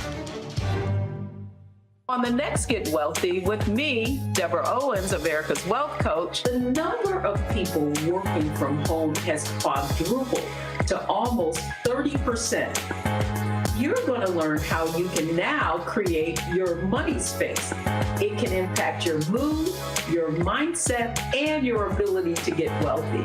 On the next Get Wealthy with me, Deborah Owens, America's Wealth Coach, the number of people working from home has quadrupled to almost 30%. You're going to learn how you can now create your money space. It can impact your mood, your mindset, and your ability to get wealthy.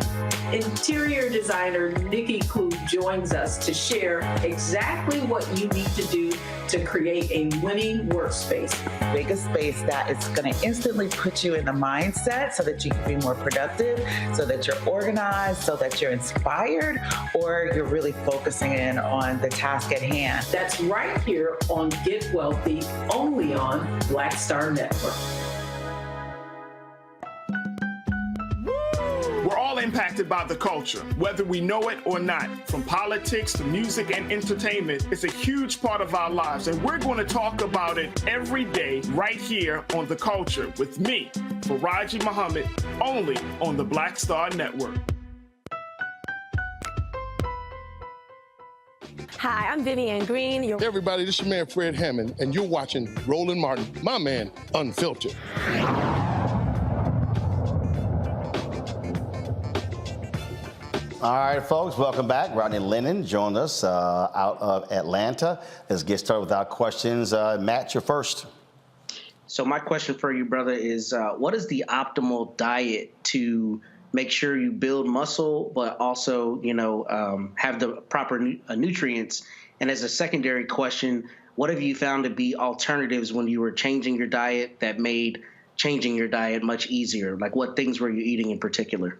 Interior designer Nikki Klug joins us to share exactly what you need to do to create a winning workspace. Make a space that is going to instantly put you in the mindset so that you can be more productive, so that you're organized, so that you're inspired, or you're really focusing in on the task at hand. That's right here on Get Wealthy, only on Black Star Network. We're all impacted by the culture, whether we know it or not. From politics to music and entertainment, it's a huge part of our lives, and we're going to talk about it every day right here on The Culture with me, Faraji Muhammad, only on the Black Star Network. Hi, I'm Vivian Green. Hey everybody, this is your man Fred Hammond, and you're watching Roland Martin, my man, Unfiltered. All right, folks, welcome back. Rodney Lennon joined us out of Atlanta. Let's get started with our questions. Matt, you're first. So my question for you, brother, is what is the optimal diet to make sure you build muscle, but also, have the proper nutrients? And as a secondary question, what have you found to be alternatives when you were changing your diet that made changing your diet much easier? Like what things were you eating in particular?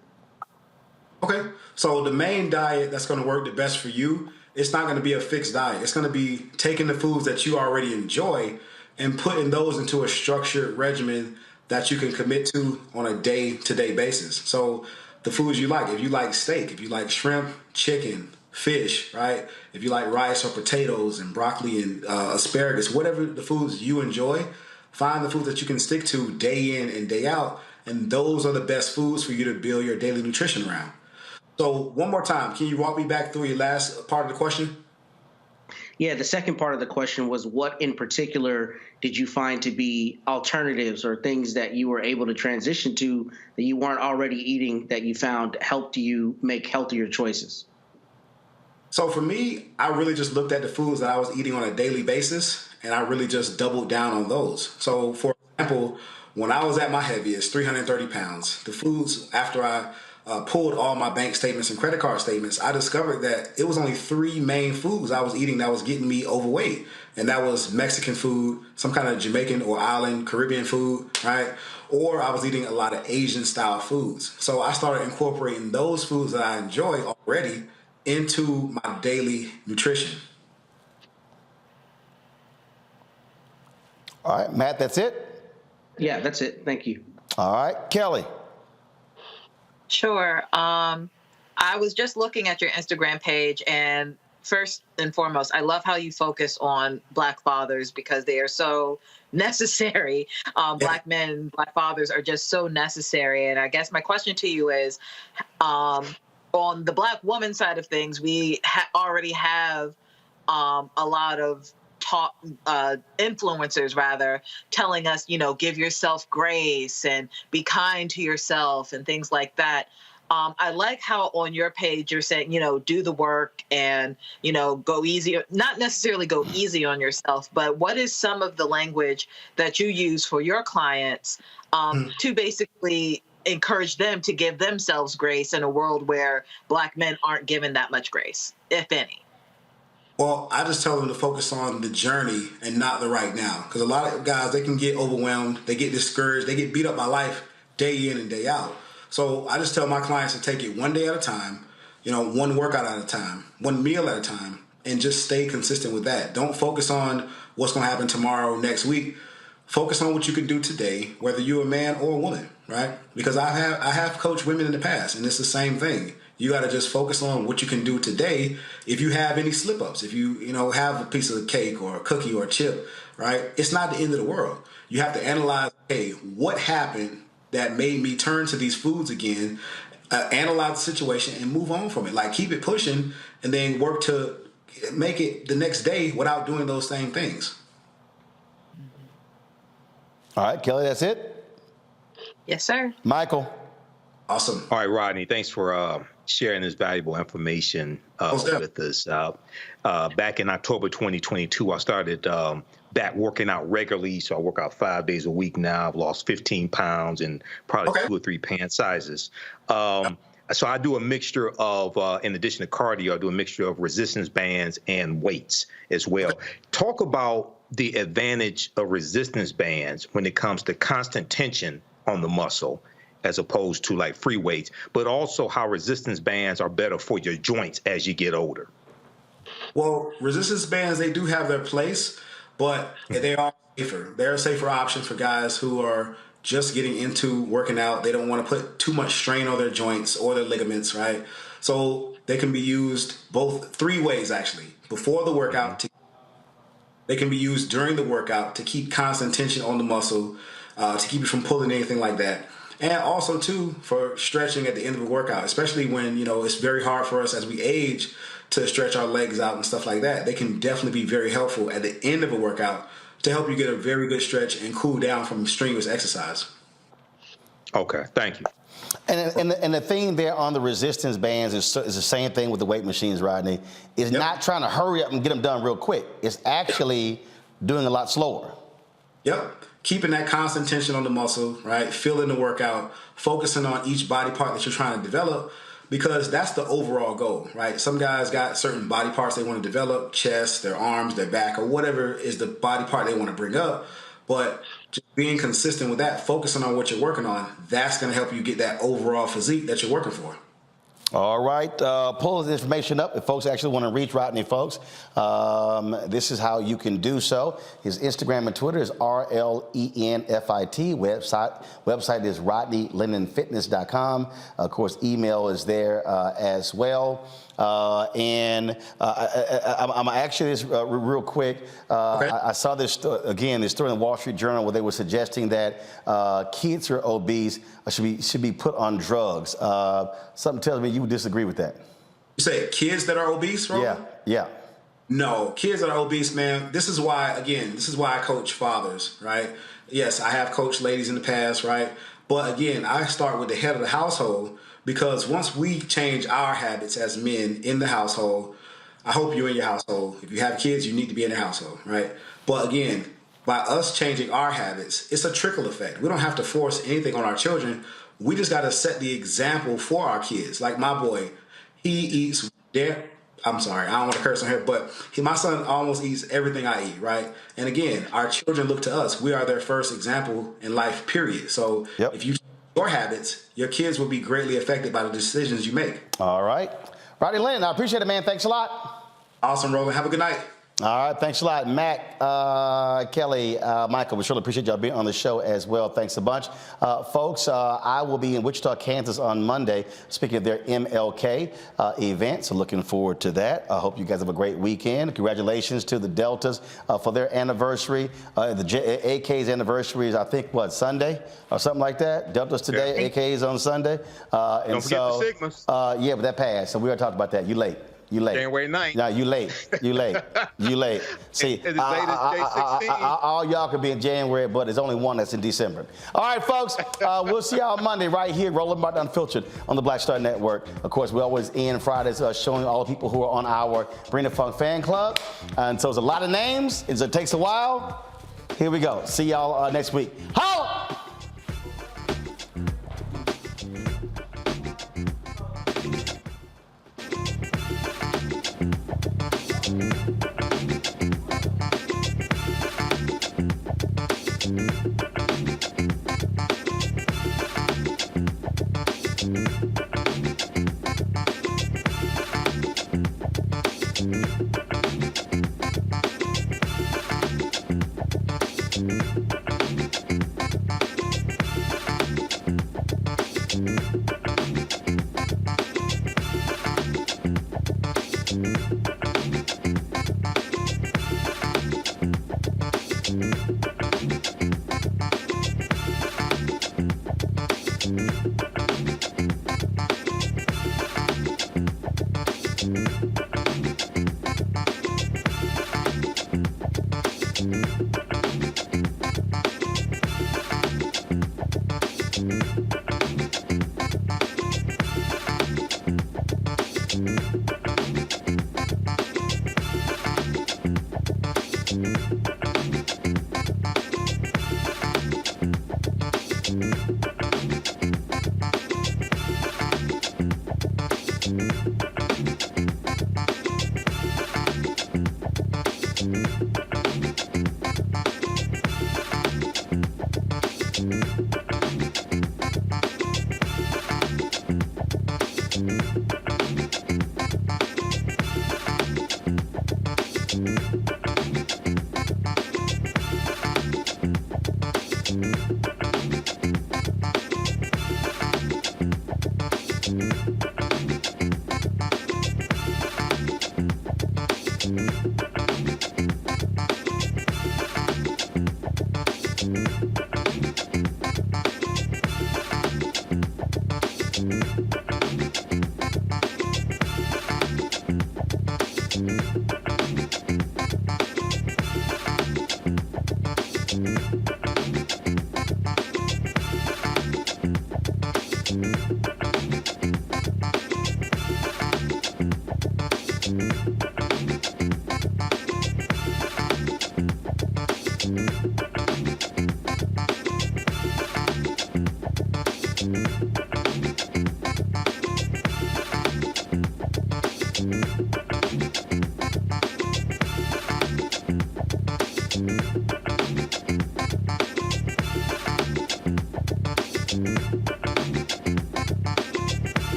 Okay, so the main diet that's going to work the best for you, it's not going to be a fixed diet. It's going to be taking the foods that you already enjoy and putting those into a structured regimen that you can commit to on a day-to-day basis. So the foods you like, if you like steak, if you like shrimp, chicken, fish, right? If you like rice or potatoes and broccoli and asparagus, whatever the foods you enjoy, find the foods that you can stick to day in and day out, and those are the best foods for you to build your daily nutrition around. So one more time, can you walk me back through your last part of the question? Yeah, the second part of the question was what in particular did you find to be alternatives or things that you were able to transition to that you weren't already eating that you found helped you make healthier choices? So for me, I really just looked at the foods that I was eating on a daily basis, and I really just doubled down on those. So for example, when I was at my heaviest, 330 pounds, the foods after I pulled all my bank statements and credit card statements, I discovered that it was only 3 main foods I was eating that was getting me overweight. And that was Mexican food, some kind of Jamaican or island Caribbean food, right? Or I was eating a lot of Asian style foods. So I started incorporating those foods that I enjoy already into my daily nutrition. All right, Matt, that's it? Yeah, that's it. Thank you. All right, Kelly. Sure. I was just looking at your Instagram page, and first and foremost, I love how you focus on Black fathers because they are so necessary. Black men, Black fathers are just so necessary. And I guess my question to you is, on the Black woman side of things, we already have a lot of influencers rather telling us, give yourself grace and be kind to yourself and things like that. I like how on your page you're saying, do the work and, go easy, not necessarily go easy on yourself, but what is some of the language that you use for your clients to basically encourage them to give themselves grace in a world where Black men aren't given that much grace, if any? Well, I just tell them to focus on the journey and not the right now. Because a lot of guys, they can get overwhelmed, they get discouraged, they get beat up by life day in and day out. So I just tell my clients to take it one day at a time, one workout at a time, one meal at a time, and just stay consistent with that. Don't focus on what's going to happen tomorrow, next week. Focus on what you can do today, whether you're a man or a woman, right? Because I have coached women in the past, and it's the same thing. You got to just focus on what you can do today. If you have any slip-ups, if you have a piece of cake or a cookie or a chip, right? It's not the end of the world. You have to analyze, hey, what happened that made me turn to these foods again, analyze the situation and move on from it. Like keep it pushing and then work to make it the next day without doing those same things. All right, Kelly, that's it? Yes, sir. Michael. Awesome. All right, Rodney, thanks for sharing this valuable information with us. Back in October 2022, I started back working out regularly. So I work out 5 days a week now. I've lost 15 pounds and probably 2 or 3 pant sizes. So I do a mixture of, in addition to cardio, I do a mixture of resistance bands and weights as well. Talk about the advantage of resistance bands when it comes to constant tension on the muscle, as opposed to like free weights, but also how resistance bands are better for your joints as you get older. Well, resistance bands, they do have their place, but they are safer. They're a safer option for guys who are just getting into working out. They don't want to put too much strain on their joints or their ligaments, right? So they can be used both 3 ways, actually. Before the workout, they can be used during the workout to keep constant tension on the muscle, to keep you from pulling anything like that. And also, too, for stretching at the end of a workout, especially when, it's very hard for us as we age to stretch our legs out and stuff like that. They can definitely be very helpful at the end of a workout to help you get a very good stretch and cool down from strenuous exercise. Okay, thank you. And the thing there on the resistance bands is the same thing with the weight machines, Rodney. It's not trying to hurry up and get them done real quick. It's actually doing a lot slower. Yep. Keeping that constant tension on the muscle, right? Feeling the workout, focusing on each body part that you're trying to develop, because that's the overall goal, right? Some guys got certain body parts they want to develop, chest, their arms, their back, or whatever is the body part they want to bring up. But just being consistent with that, focusing on what you're working on, that's going to help you get that overall physique that you're working for. All right, pull this information up if folks actually want to reach Rodney, folks. This is how you can do so. His Instagram and Twitter is RLENFIT. Website is RodneyLennonFitness.com. Of course, email is there as well. I'm actually this real quick. I saw this story in the Wall Street Journal where they were suggesting that kids who are obese should be put on drugs. Something tells me you would disagree with that. You say kids that are obese, Roland? Yeah. No, kids that are obese, man. This is why I coach fathers, right? Yes, I have coached ladies in the past, right? But again, I start with the head of the household. Because once we change our habits as men in the household, I hope you're in your household. If you have kids, you need to be in your household, right? But again, by us changing our habits, it's a trickle effect. We don't have to force anything on our children. We just got to set the example for our kids. Like my boy, he eats I'm sorry, I don't want to curse on here, but my son almost eats everything I eat, right? And again, our children look to us. We are their first example in life, period. So if you your habits, your kids will be greatly affected by the decisions you make. All right. Rodney Lennon, I appreciate it, man. Thanks a lot. Awesome, Roland. Have a good night. All right, thanks a lot. Mac, Kelly, Michael, we surely appreciate y'all being on the show as well. Thanks a bunch. Folks, I will be in Wichita, Kansas on Monday, speaking of their MLK event, so looking forward to that. I hope you guys have a great weekend. Congratulations to the Deltas for their anniversary. The AK's anniversary is, I think, Sunday or something like that? Deltas today, AK's on Sunday. Don't forget the Sigmas. Yeah, but that passed, so we already talked about that. You late. January 9th. No, you late. See, all y'all could be in January, but there's only one that's in December. All right, folks, we'll see y'all Monday right here, Roland Martin Unfiltered on the Black Star Network. Of course, we always end Fridays showing all the people who are on our Bring the Funk fan club. And so it's a lot of names. It takes a while. Here we go. See y'all next week. Holla!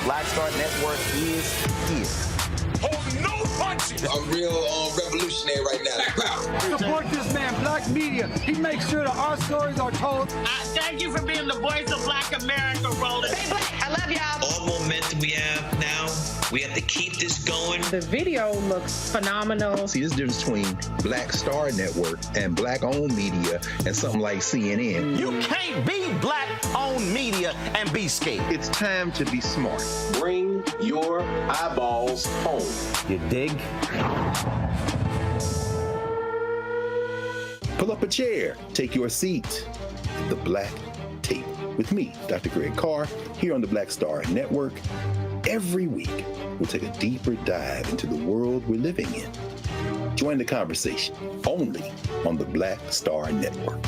Black Star Network is here. Hold no punches. I'm real revolutionary right now. Support this man, Black Media. He makes sure that our stories are told. Thank you for being the voice of Black America, Roland. Stay black. I love y'all. All momentum we have now, we have to keep this going. The video looks phenomenal. See, this difference between Black Star Network and Black-owned media and something like CNN. You can't be Black-owned media and be scared. It's time to be smart. Bring your eyeballs home. You dig? Pull up a chair. Take your seat. The Black with me, Dr. Greg Carr, here on the Black Star Network. Every week, we'll take a deeper dive into the world we're living in. Join the conversation only on the Black Star Network.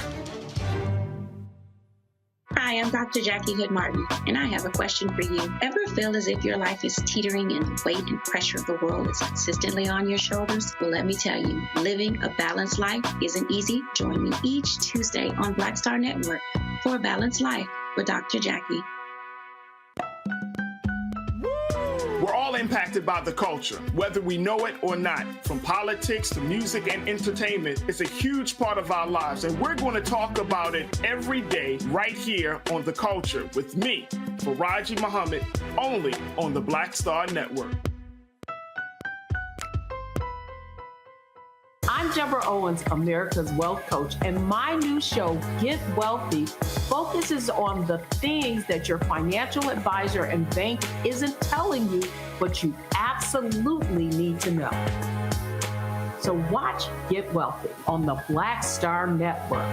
Hi, I'm Dr. Jackie Hood Martin, and I have a question for you. Ever feel as if your life is teetering and the weight and pressure of the world is consistently on your shoulders? Well, let me tell you, living a balanced life isn't easy. Join me each Tuesday on Black Star Network for A Balanced Life with Dr. Jackie. We're all impacted by the culture, whether we know it or not. From politics to music and entertainment, it's a huge part of our lives, and we're going to talk about it every day right here on The Culture with me, Faraji Muhammad, only on the Black Star Network. I'm Deborah Owens, America's Wealth Coach, and my new show, Get Wealthy, focuses on the things that your financial advisor and bank isn't telling you, but you absolutely need to know. So watch Get Wealthy on the Black Star Network.